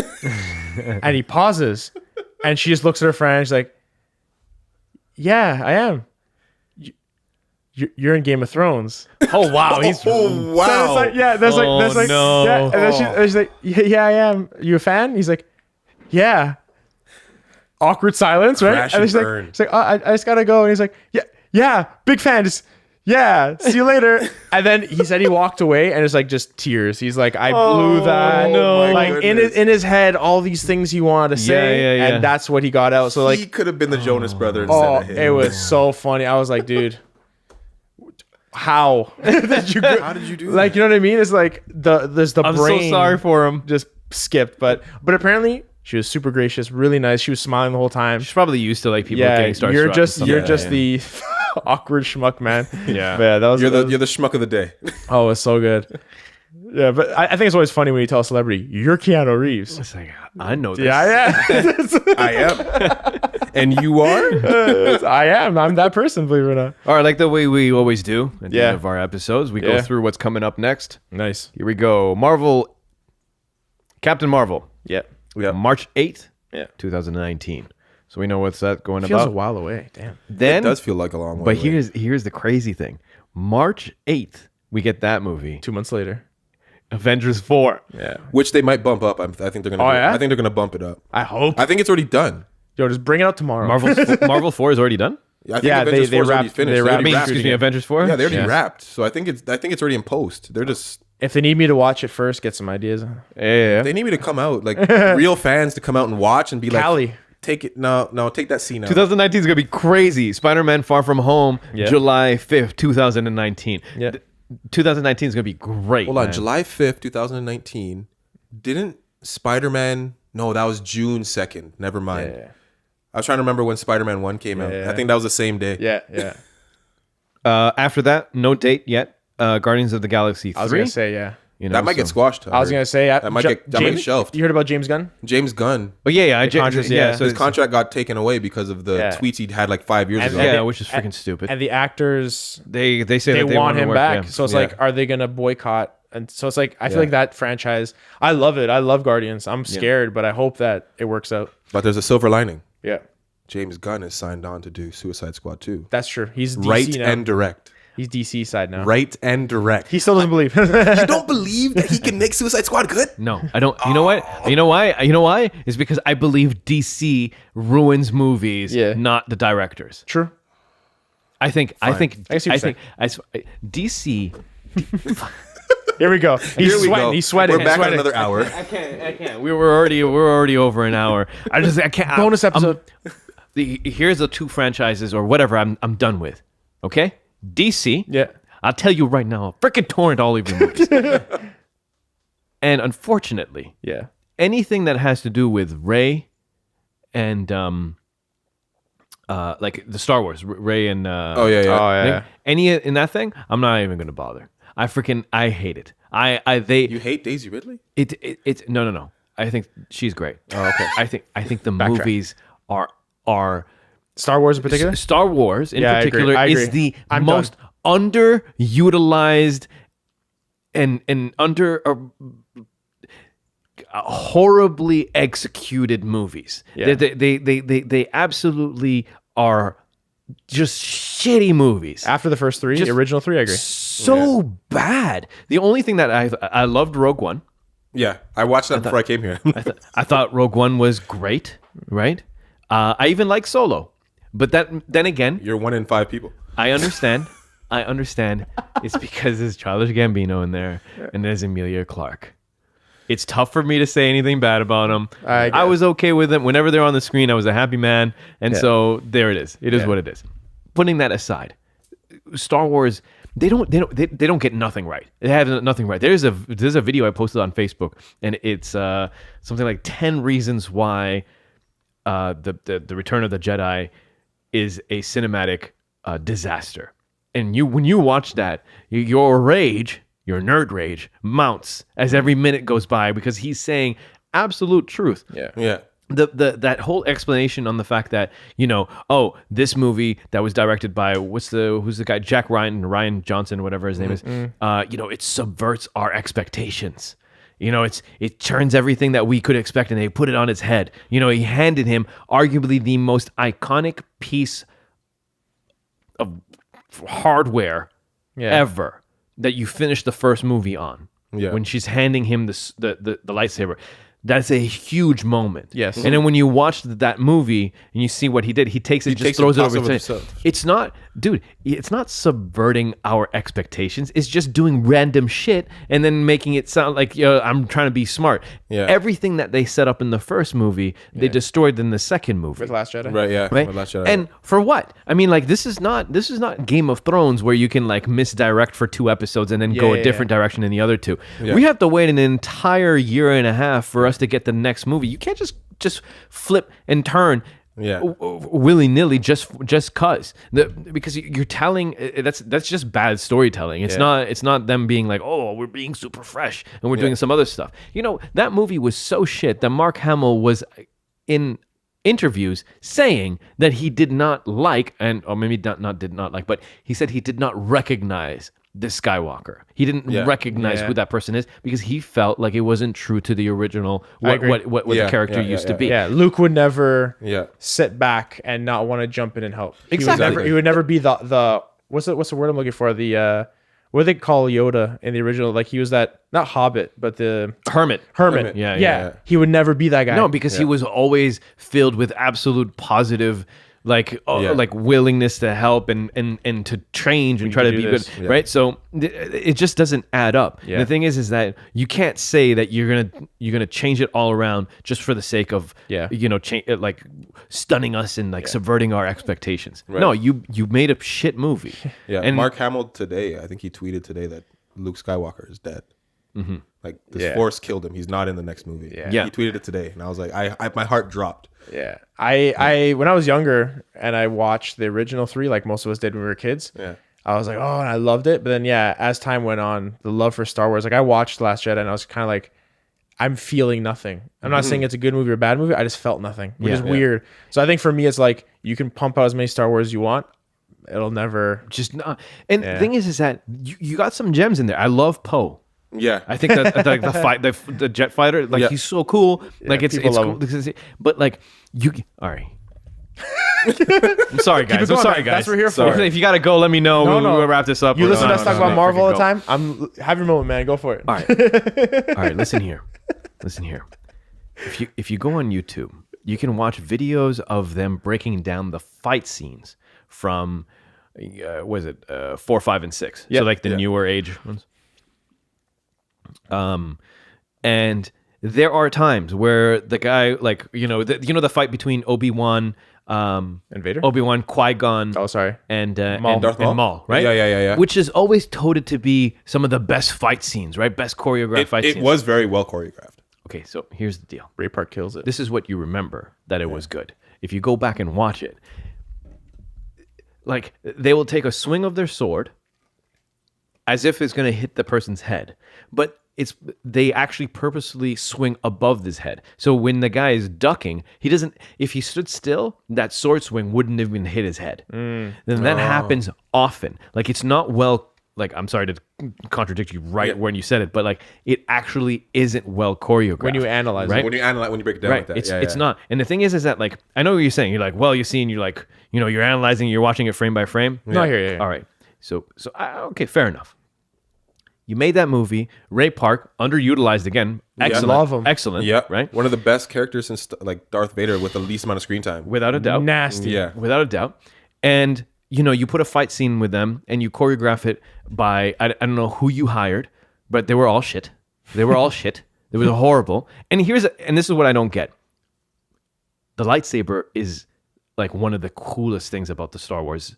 And he pauses, and she just looks at her friend. And she's like, "Yeah, I am. You're in Game of Thrones." Oh wow, wow! That's like no. Yeah. And then she's like, "Yeah, I am. You a fan?" He's like, "Yeah." Awkward silence, right? Crash and then she's like, "Oh, I just gotta go." And he's like, "Yeah, big fan. Just yeah, see you later." And then he said he walked away, and it's like just tears. He's like, "I blew that." No, like in his head, all these things he wanted to say, Yeah. and that's what he got out. So like, he could have been the Jonas Brothers instead of him. it was so funny. I was like, dude. How did you do that? Like, you know what I mean? It's like there's the I'm brain so sorry for him. just skipped, but apparently she was super gracious, really nice. She was smiling the whole time. She's probably used to like people Yeah, getting starstruck. you're and just stuff you're like just that, the awkward schmuck, man. Yeah. But yeah, that was You're the schmuck of the day. oh, it's so good. Yeah, but I think it's always funny when you tell a celebrity you're Keanu Reeves. It's like, I know this. Yeah. I am, and you are. I am. I'm that person. Believe it or not. All right, like the way we always do at the Yeah. end of our episodes, we go through what's coming up next. Nice. Here we go. Captain Marvel. Yeah. March 8th, Yeah. 2019. So we know what's that going Feels about. a while away. Damn. Then, It does feel like a long way. but away. here's the crazy thing. March 8th, we get that movie. 2 months later. Avengers 4. Yeah. which they might bump up. I think they're gonna. Oh, yeah? I think they're gonna bump it up. I hope. I think it's already done. Yo, just bring it out tomorrow. Marvel 4 is already done? I think Yeah, Avengers they 4 's already wrapped- finished. they They wrapped- already I mean, wrapped. excuse me, Avengers 4? Yeah, they already Yeah. wrapped. So I think it's already in post. They're just. If they need me to watch it first, get some ideas. Yeah. They need me to come out, like real fans to come out and watch and be Cali. like, take it. No, take that scene out. 2019 is going to be crazy. Spider-Man Far From Home, Yeah. July 5th, 2019. Yeah. 2019 is going to be great. Hold on, man. July 5th, 2019. Didn't Spider-Man? No, that was June 2nd. Never mind. Yeah. I was trying to remember when Spider-Man 1 came out. Yeah. I think that was the same day. Yeah. After that, no date yet. Guardians of the Galaxy 3. I was gonna say yeah. You know, That might get squashed. I was gonna say that might get shelved. You heard about James Gunn? James Gunn, Oh yeah. contract- yeah. yeah. So his it's- contract got taken away because of the Yeah. tweets he'd had like 5 years ago. Yeah, which is freaking stupid. And the actors, They say they that they want to him work, back. yeah. So it's Yeah. like, are they gonna boycott? And so it's like, I feel like that franchise. I love it. I love Guardians. I'm scared, but I hope that it works out. But there's a silver lining. Yeah, James Gunn is signed on to do Suicide Squad 2. that's true. He's DC Right now. and direct. He's DC side now. Right and direct. He still doesn't believe. You don't believe that he can make Suicide Squad good? No, I don't. You know what? You know why? You know why? It's because I believe DC ruins movies, Yeah. not the directors. True. I think I see what you're saying. DC. Here we go. He's Here we sweating. go. He's sweating. We're back He's on sweating. another hour. I can't. We're already over an hour. I can't. Bonus episode. Here's the two franchises or whatever I'm done with. Okay, DC. Yeah. I'll tell you right now, I'll freaking torrent all of your movies. And unfortunately, Yeah. anything that has to do with Rey and like the Star Wars, Rey and Oh, yeah. Oh yeah. thing, any in that thing, I'm not even gonna bother. I hate it. You hate Daisy Ridley? It's no. I think she's great. Oh, okay. I think the movies are Star Wars in particular. Star Wars in Yeah, I agree. particular I is agree. the I'm most underutilized and under horribly executed movies. Yeah. They absolutely are just shitty movies. After the first three, Just- the original three, I agree. So bad. The only thing that I loved Rogue One. Yeah, I watched that before I came here. I thought Rogue One was great, right? I even like Solo, but then again, You're 1 in 5 people. I understand. It's because there's Childish Gambino in there and there's Emilia Clarke. It's tough for me to say anything bad about them. I was okay with them. Whenever they're on the screen, I was a happy man. And so there it is. It is what it is. Putting that aside, Star Wars, they don't get nothing right. They have nothing right. There's a video I posted on Facebook, and it's something like 10 reasons why the Return of the Jedi is a cinematic disaster. And when you watch that, your nerd rage mounts as every minute goes by because he's saying absolute truth. Yeah. That whole explanation on the fact that, this movie that was directed by who's the guy, Jack Ryan Johnson, whatever his name is, it subverts our expectations. It turns everything that we could expect and they put it on its head. He handed him arguably the most iconic piece of hardware ever that you finished the first movie on. Yeah. When she's handing him the lightsaber. That's a huge moment. Yes. And then when you watch that movie and you see what he did, he takes it, just throws it over his head. It's not subverting our expectations. It's just doing random shit and then making it sound like I'm trying to be smart. Yeah. Everything that they set up in the first movie, they destroyed in the second movie. With Last Jedi. Right, yeah. Right? With Last Jedi. And for what? I mean, like, this is not Game of Thrones where you can like misdirect for 2 episodes and then go a different direction in the other 2. Yeah. We have to wait an entire year and a half for us to get the next movie. You can't just flip and turn willy-nilly just cuz because you're telling that's just bad storytelling. It's not them being like, oh, we're being super fresh and we're doing some other stuff. That movie was so shit that Mark Hamill was in interviews saying that he did not like, or maybe not did not like, but he said he did not recognize this Skywalker. He didn't recognize who that person is because he felt like it wasn't true to the original what the character used to be. Yeah, Luke would never sit back and not want to jump in and help. Exactly. He would never be the what's the word I'm looking for? The what do they call Yoda in the original? Like he was that, not Hobbit, but the Hermit. Yeah. He would never be that guy. No, because he was always filled with absolute positive like willingness to help and to change and try to be good, right? So it just doesn't add up. Yeah. The thing is that you can't say that you're gonna change it all around just for the sake of like stunning us and like subverting our expectations. Right. No, you made a shit movie. Yeah, and Mark Hamill today, I think he tweeted today that Luke Skywalker is dead. Mm-hmm. Like this Force killed him. He's not in the next movie. Yeah. He tweeted it today, and I was like, my heart dropped. Yeah, I when I was younger and I watched the original 3, like most of us did when we were kids. Yeah, I was like, oh, and I loved it. But then, as time went on, the love for Star Wars, like I watched Last Jedi, and I was kind of like, I'm feeling nothing. I'm not saying it's a good movie or a bad movie. I just felt nothing, which is weird. So I think for me, it's like you can pump out as many Star Wars as you want. It'll never just not. And the thing is that you got some gems in there. I love Poe. Yeah, I think that the jet fighter, like he's so cool. Like it's cool. But like all right. I'm sorry, guys. That's what we're here for. If you gotta go, let me know. We'll wrap this up. You listen to us talk about Marvel all the time. Have your moment, man. Go for it. All right. Listen here. If you go on YouTube, you can watch videos of them breaking down the fight scenes from 4, 5, and 6. So like the newer age ones. And there are times where the guy, like, the fight between Obi-Wan and Vader, Obi-Wan, Qui-Gon, and Maul, right? Yeah. Which is always touted to be some of the best fight scenes, right? Best choreographed fight scenes. It was very well choreographed. Okay, so here's the deal. Ray Park kills it. This is what you remember, that it was good. If you go back and watch it, like, they will take a swing of their sword as if it's going to hit the person's head, but they actually purposely swing above his head. So when the guy is ducking, if he stood still, that sword swing wouldn't even hit his head. Then that happens often. Like, it's not well, like, I'm sorry to contradict you when you said it, but like, it actually isn't well choreographed. When you analyze it. When you break it down like that. It's not. And the thing is that, like, I know what you're saying. You're like, well, you're seeing, you're like, you're analyzing, you're watching it frame by frame. No, I hear you. All right. So okay, fair enough. You made that movie. Ray Park, underutilized again. Excellent. Love him. Excellent. Yeah, Right? One of the best characters since like Darth Vader with the least amount of screen time. Without a doubt. Nasty. Yeah. Without a doubt. And, you know, you put a fight scene with them and you choreograph it by, I don't know who you hired, but they were all shit. They were all shit. It was horrible. And this is what I don't get. The lightsaber is like one of the coolest things about the Star Wars,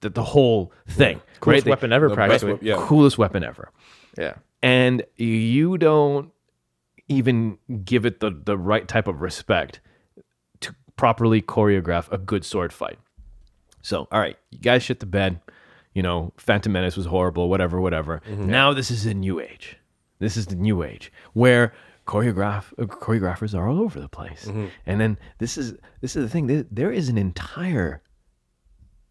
the whole thing. Coolest right? weapon ever, The practically. best yeah. Coolest weapon ever. Yeah. And you don't even give it the right type of respect to properly choreograph a good sword fight. So, all right, you guys shit the bed. You know, Phantom Menace was horrible, whatever. Now this is a new age. This is the new age where choreographers are all over the place. And then this is the thing. There is an entire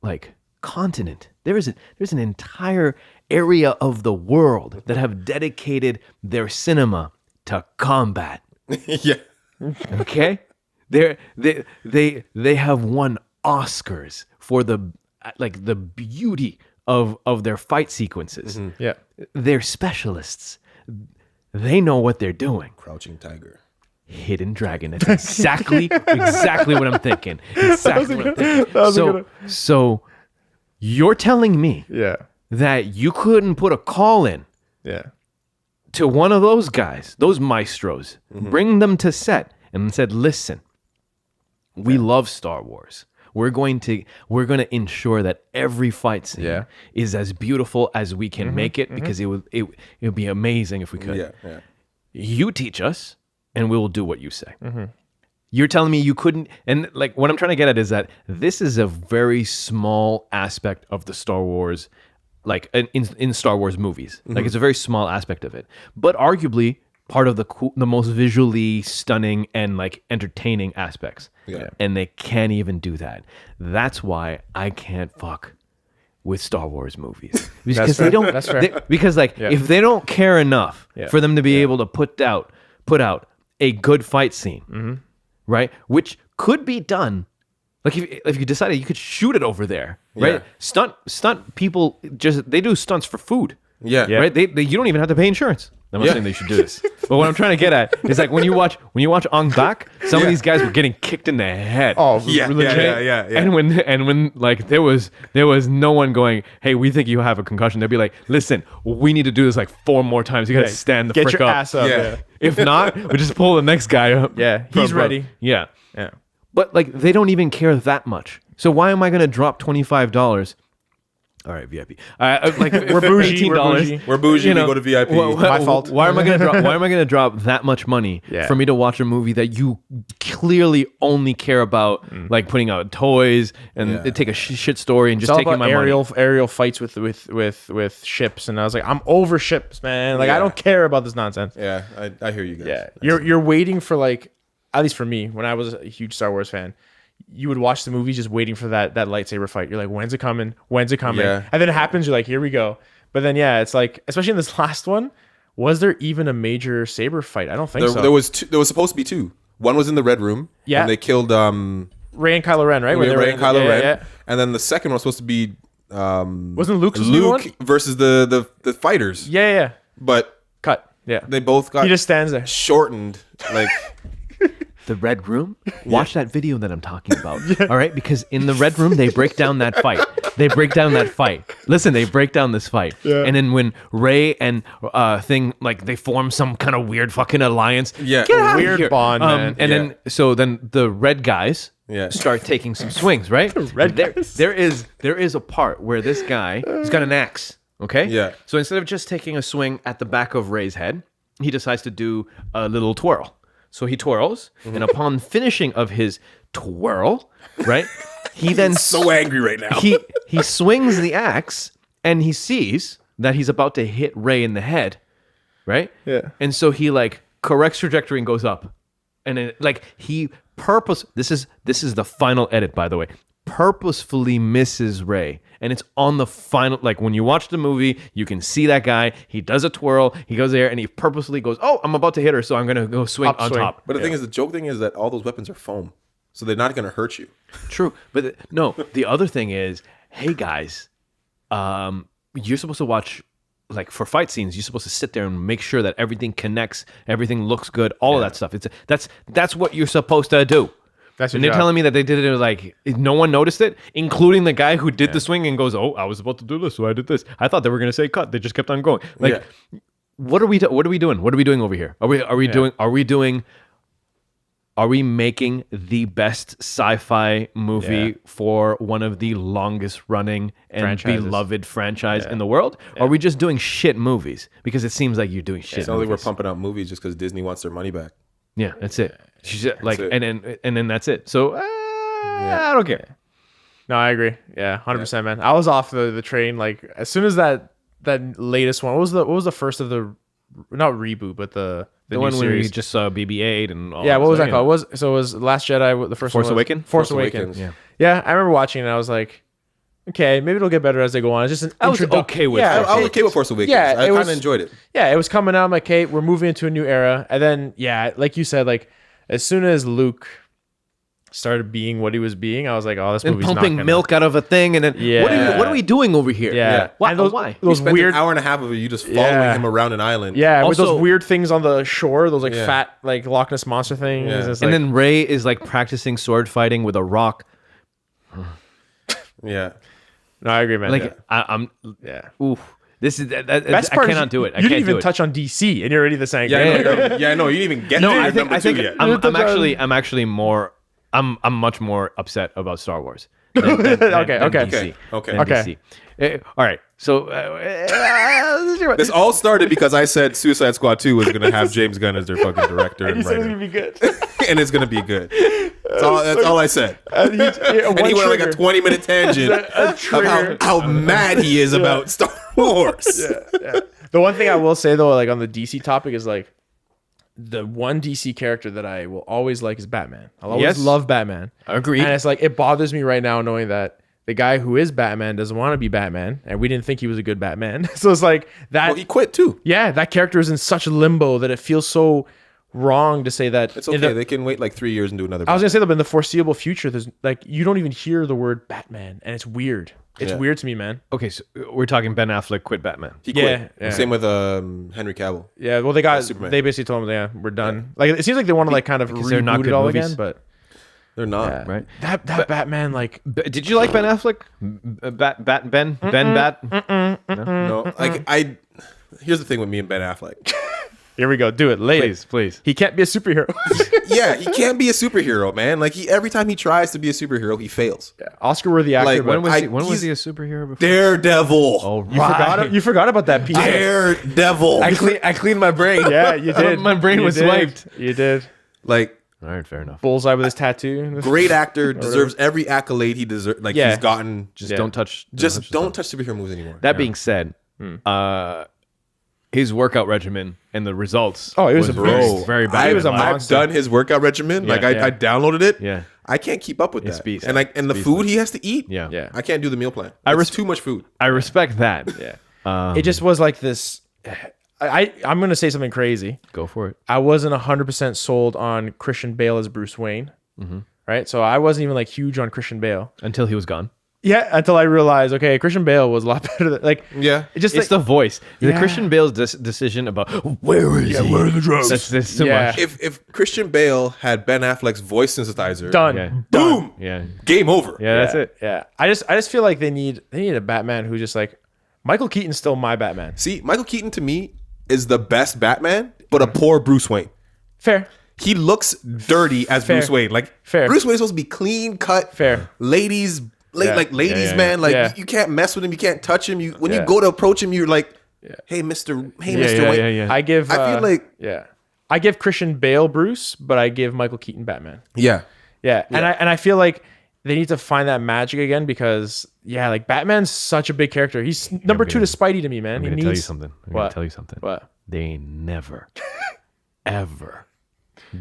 like continent. There's an entire area of the world that have dedicated their cinema to combat. Yeah. Okay? They have won Oscars for the beauty of their fight sequences. Yeah. They're specialists. They know what they're doing. Crouching Tiger. Hidden Dragon. That's exactly what I'm thinking. Exactly what I'm thinking. So you're telling me Yeah. that you couldn't put a call in Yeah. to one of those guys, those maestros, bring them to set and said, listen, we love Star Wars. We're going to ensure that every fight scene is as beautiful as we can make it because it would be amazing if we could. Yeah. You teach us and we will do what you say. You're telling me you couldn't, and like what I'm trying to get at is that this is a very small aspect of the Star Wars, like in Star Wars movies. Like it's a very small aspect of it, but arguably part of the most visually stunning and like entertaining aspects. Yeah. And they can't even do that. That's why I can't fuck with Star Wars movies because they don't. That's fair. Because like if they don't care enough for them to be able to put out a good fight scene, right? Which could be done. Like if you decided you could shoot it over there, right? Yeah. Stunt people they do stunts for food. Yeah. Right? They you don't even have to pay insurance. I'm not saying they should do this. But what I'm trying to get at is like when you watch Ong Bak, some of these guys were getting kicked in the head. Oh, Yeah. And when like there was no one going, hey, we think you have a concussion. They'd be like, listen, we need to do this like 4 more times. You gotta stand the Get frick your up. ass up. Yeah. Yeah. If not, we just pull the next guy up. Yeah, he's ready. Yeah. Yeah. But like they don't even care that much. So why am I gonna drop $25? All right, VIP. Like We're bougie. $18. We're bougie. We go to VIP. My fault. Why am I gonna drop that much money for me to watch a movie that you clearly only care about, like putting out toys and take a shit story and It's just all taking about my money? aerial fights with ships, and I was like, I'm over ships, man. Like I don't care about this nonsense. Yeah, I hear you guys. Yeah, you're waiting for like, at least for me, when I was a huge Star Wars fan, you would watch the movies just waiting for that lightsaber fight. You're like, when's it coming? When's it coming? Yeah. And then it happens. You're like, here we go. But then it's like, especially in this last one, was there even a major saber fight? I don't think so. There was supposed to be 2. One was in the Red Room. Yeah. And they killed Ray and Kylo Ren, right? Ray and Kylo Ren. Yeah. And then the second one was supposed to be Wasn't Luke supposed to be one? versus the fighters. Yeah. But Cut. Yeah. they both got He just stands there. shortened. Like The Red Room? Watch that video that I'm talking about. All right? Because in the Red Room, they break down that fight. Listen, they break down this fight. Yeah. And then when Ray and they form some kind of weird fucking alliance. Yeah. Get out of Weird here. bond, man. And then the red guys start taking some swings, right? There is a part where this guy, he's got an axe. Okay? Yeah. So instead of just taking a swing at the back of Ray's head, he decides to do a little twirl. So he twirls, and upon finishing of his twirl, right, he then so angry right now. he swings the axe, and he sees that he's about to hit Ray in the head, right? Yeah. And so he like corrects trajectory and goes up, and then like he This is the final edit, by the way. Purposefully misses Ray, and it's on the final. Like when you watch the movie, you can see that guy. He does a twirl. He goes there, and he purposely goes, "Oh, I'm about to hit her, so I'm gonna go swing on Upswing. top." But the thing is, the joke thing is that all those weapons are foam, so they're not going to hurt you. True, but no. The other thing is, hey guys, you're supposed to watch like for fight scenes, you're supposed to sit there and make sure that everything connects, everything looks good, all of that stuff. That's what you're supposed to do. That's your and they're job. telling me that they did it like no one noticed it, including the guy who did the swing and goes, "Oh, I was about to do this, so I did this." I thought they were gonna say cut. They just kept on going. Like, what are we doing? What are we doing over here? Are we making the best sci-fi movie for one of the longest running and beloved franchise in the world? Or are we just doing shit movies? Because it seems like you're doing shit. It's not like we're pumping out movies just because Disney wants their money back. Yeah, that's it. And then that's it. So I don't care. No, I agree. Yeah, 100%, man. I was off the train like as soon as that latest one. What was the first of the not reboot, but the The new one where you series? just saw BB-8 and all Yeah, that what was stuff, that called? It was Last Jedi. The first Force one was Awakens? Force Force Awakens. Awakens. Yeah, I remember watching it. And I was like, okay, maybe it'll get better as they go on. It's just an I was okay with yeah, Force I was okay with Force Awakens. Yeah, I it kind was- of enjoyed it. Yeah, it was coming out. I'm like, okay, we're moving into a new era. And then, yeah, like you said, like as soon as Luke started being what he was being, I was like, oh, this and movie's pumping not gonna... milk out of a thing, and then what are we doing over here? Yeah. Why? And those why? those Spent weird an hour and a half of it, you just following him around an island. Yeah, with Also- those weird things on the shore, those like Yeah. fat like Loch Ness monster things. Yeah. It's And like, then Rey is like practicing sword fighting with a rock. Yeah. no, I agree, man. Like I'm. yeah. Oof. This is that. Best I part cannot is do it. I You can't didn't even do it. touch on DC, and you're already the same. Yeah, I know. Yeah, I know. You didn't even get No, to I think number two yet. I'm actually more. I'm much more upset about Star Wars. Than Okay, DC, okay. than DC. All right. So This all started because I said Suicide Squad 2 was going to have James Gunn as their fucking director and You said it was writer. gonna be good. And it's going to be good. That's all I said. And he And he went like a 20-minute tangent of trigger. how mad he is about Star Wars. The one thing I will say though, like on the DC topic, is like the one DC character that I will always like is Batman. I'll always Yes. love Batman. Agreed. And it's like it bothers me right now knowing that the guy who is Batman doesn't want to be Batman, and we didn't think he was a good Batman. So it's like that. Well, he quit too. Yeah, that character is in such limbo that it feels so wrong to say that. It's okay. They can wait like 3 years and do another. I was gonna say that, but in the foreseeable future, there's like you don't even hear the word Batman, and it's weird. It's Yeah. weird to me, man. okay, so we're talking Ben Affleck quit Batman. He quit. Yeah, yeah. Same with Henry Cavill. Yeah, well, Superman. they basically told him, yeah, we're done. Like it seems like they want to like kind of Because they're not reboot it good all movies. again, but They're not. yeah. Right. That Batman, like Did you like Ben Affleck? Ben? No. Like here's the thing with me and Ben Affleck. here we go, do it, lay it. Please. He can't be a superhero. Yeah, he can't be a superhero, man. Like every time he tries to be a superhero, he fails. Oscar-worthy actor. Like, but When was he's- he a superhero before? Daredevil. Oh, you forgot about that piece. Daredevil. I cleaned my brain. Yeah, you did. My brain You was did. swiped. You did. Like All right, fair enough. Bullseye with his tattoo. great actor, deserves every accolade he deserves. Like Yeah. he's gotten. Just Yeah. don't touch. Just don't touch superhero movies anymore. That being said, his workout regimen and the results. Oh, it was a very, beast. very bad. He was a I've monster. done his workout regimen. Like yeah. I downloaded it. Yeah. I can't keep up with It's that. beast. And and the food he has to eat. Yeah. Yeah. I can't do the meal plan. I It's res- too much food. I respect that. Yeah. It just was like this. I'm gonna say something crazy. Go for it. I wasn't 100% sold on Christian Bale as Bruce Wayne. Right, so I wasn't even like huge on Christian Bale. Until he was gone. Yeah, until I realized, okay, Christian Bale was a lot better than like. Yeah. It just It's like, the voice. The Yeah. Christian Bale's decision about where is he? Where are the drugs? That's too Yeah. much. If Christian Bale had Ben Affleck's voice synthesizer, done. Yeah. boom, Yeah. game over. Yeah, that's it. Yeah, I just feel like they need a Batman who just like Michael Keaton's still my Batman. See, Michael Keaton to me is the best Batman, but a poor Bruce Wayne. Fair. He looks dirty as Fair. Bruce Wayne. Like Fair. Bruce Wayne is supposed to be clean cut. Fair. Ladies, Yeah. ladies, yeah, man. Like yeah. you can't mess with him. You can't touch him. When you Yeah. go to approach him, you're like, hey, Mr. Wayne. I give. I feel like I give Christian Bale Bruce, but I give Michael Keaton Batman. yeah. Yeah, and I feel like they need to find that magic again because like Batman's such a big character. He's number two to Spidey to me, man. I'm He gonna needs tell you something. I'm gonna What? tell you something. What? They ain't never, ever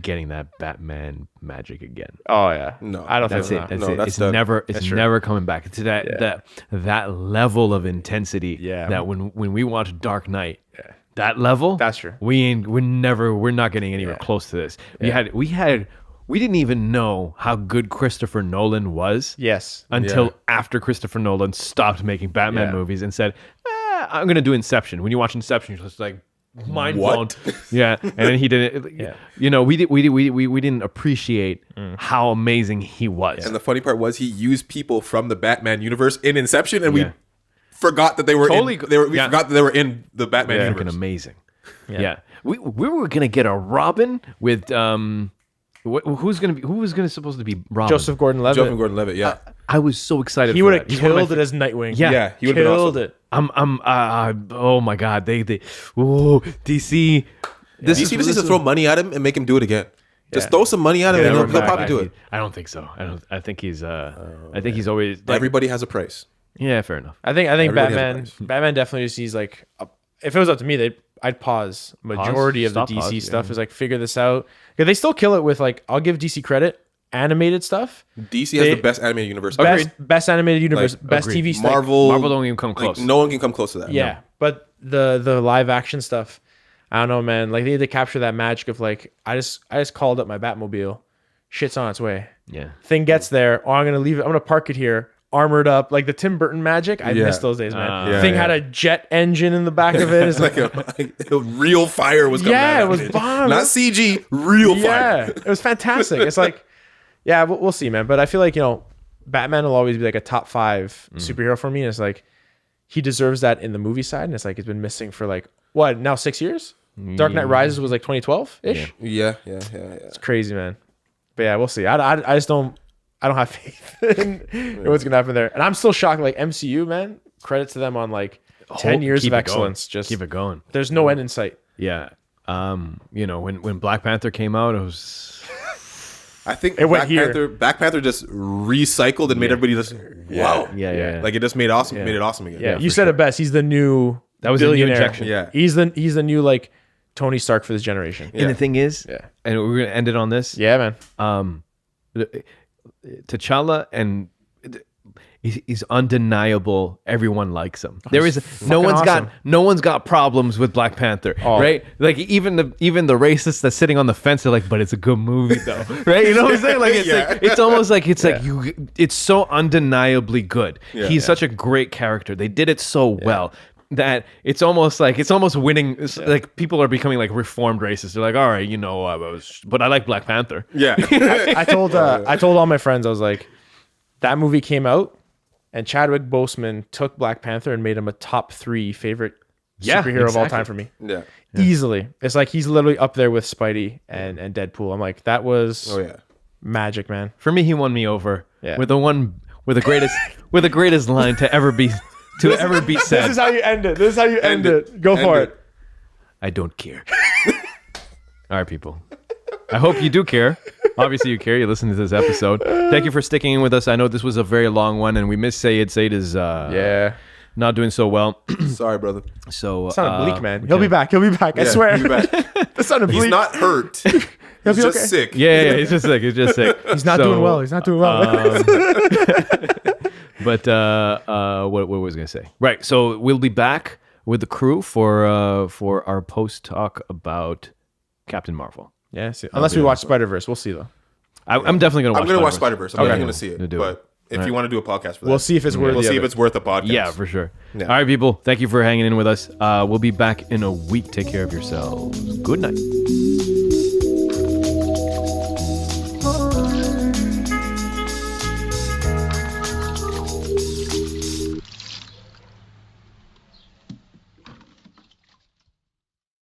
getting that Batman magic again. Oh yeah, No, I don't That's think it. so. That's No, it. that's It's done. never. It's never coming back. It's that level of intensity. Yeah. That when we watch Dark Knight, that level. That's true. We're not getting anywhere close to this. We didn't even know how good Christopher Nolan was. Yes. Until after Christopher Nolan stopped making Batman Yeah. movies and said, I'm gonna do Inception. When you watch Inception, you're just like mind What? blown. Yeah, and then he did it. Yeah. You know, we didn't appreciate how amazing he was. And the funny part was he used people from the Batman universe in Inception, and we Yeah. forgot that they were Totally- we yeah. forgot that they were in the Batman Freaking universe. amazing. Yeah. We were gonna get a Robin with who was supposed to be Robin? Joseph Gordon-Levitt. Joseph Gordon-Levitt, yeah. I was so excited. He for would have that. He's one of killed my it as Nightwing. Yeah. He would have been Killed awesome. it. oh my god, they DC. DC just needs to throw money at him and make him do it again. Just Yeah. throw some money at him, Yeah, and we're he'll back. probably do it. I don't think so. I think he's always Everybody has a price. yeah, fair enough. I think Everybody has a Batman price. Batman definitely just needs like if it was up to me, I'd pause majority of the Stop, DC pause, stuff is like figure this out. Because they still kill it with like I'll give DC credit, animated stuff. DC has They- the best animated universe. Best animated universe, Like, best agreed. TV stuff. Marvel don't even come like, close. no one can come close to that. Yeah, but the live action stuff, I don't know, man. Like they need to capture that magic of like I just called up my Batmobile, shit's on its way. Yeah. Thing gets there, oh I'm gonna leave it. I'm gonna park it here, armored up, like the Tim Burton magic. I Yeah. miss those days, man. Yeah, Thing yeah. had a jet engine in the back of it. It's like a real fire was coming Yeah, out it of was it. bomb. Not CG, real yeah, fire. it was fantastic. It's like, yeah, we'll see, man. But I feel like Batman will always be like a top 5 superhero for me. And it's like he deserves that in the movie side, and it's like it's been missing for like what now 6 years. Dark Knight Rises was like 2012 ish. Yeah. It's crazy, man. But yeah, we'll see. I just don't. I don't have faith in what's gonna happen there, and I'm still shocked. Like MCU, man, credit to them on like 10 years Keep of it excellence. going. Just Keep it going. There's no end in sight. Yeah. When Black Panther came out, it was I think It went Black Panther just recycled and made everybody just wow. Yeah. Like it just made it awesome again. Yeah, you said it best. He's the new. That was a new billionaire. injection. Yeah. He's the new like Tony Stark for this generation. And the thing is, Yeah. and we're gonna end it on this. Yeah, man. T'Challa and he's undeniable. Everyone likes him. There is no awesome. one's got problems with Black Panther, right? Like even the racists that's sitting on the fence are like, but it's a good movie though, right? You know what I'm saying? Like it's like it's almost like it's so undeniably good. He's such a great character. They did it so well. That it's almost winning. Like people are becoming like reformed racists. They're like, all right, but I like Black Panther. Yeah. I told all my friends, I was like, that movie came out, and Chadwick Boseman took Black Panther and made him a top 3 favorite superhero of all time for me. Yeah. Easily. It's like he's literally up there with Spidey and Deadpool. I'm like, that was Oh yeah. magic, man. For me, he won me over Yeah. with the greatest line to ever be said. This is how you end it. This is how you end it. Go for it. I don't care. All right, people. I hope you do care. Obviously, you care. You listen to this episode. Thank you for sticking in with us. I know this was a very long one, and we miss Sayed. Sayed is not doing so well. Sorry, brother. So Sounded bleak, man. He'll be back. He'll be back. I swear. He'll be back. That sounded bleak. He's not hurt. He's be just okay. sick. Yeah, he's just sick. He's just sick. He's not doing well. He's not doing well. But what was I gonna say? Right. So we'll be back with the crew for our post talk about Captain Marvel. Yeah, see. Unless we watch Spider-Verse. We'll see, though. I'm definitely gonna watch. I'm gonna watch Spider-Verse. I'm Okay. not gonna see it. Gonna do But if you want to do a podcast for that, We'll see if it's worthy We'll see of if it. it's worth a podcast. Yeah, for sure. Yeah. All right, people. Thank you for hanging in with us. We'll be back in a week. Take care of yourselves. Good night.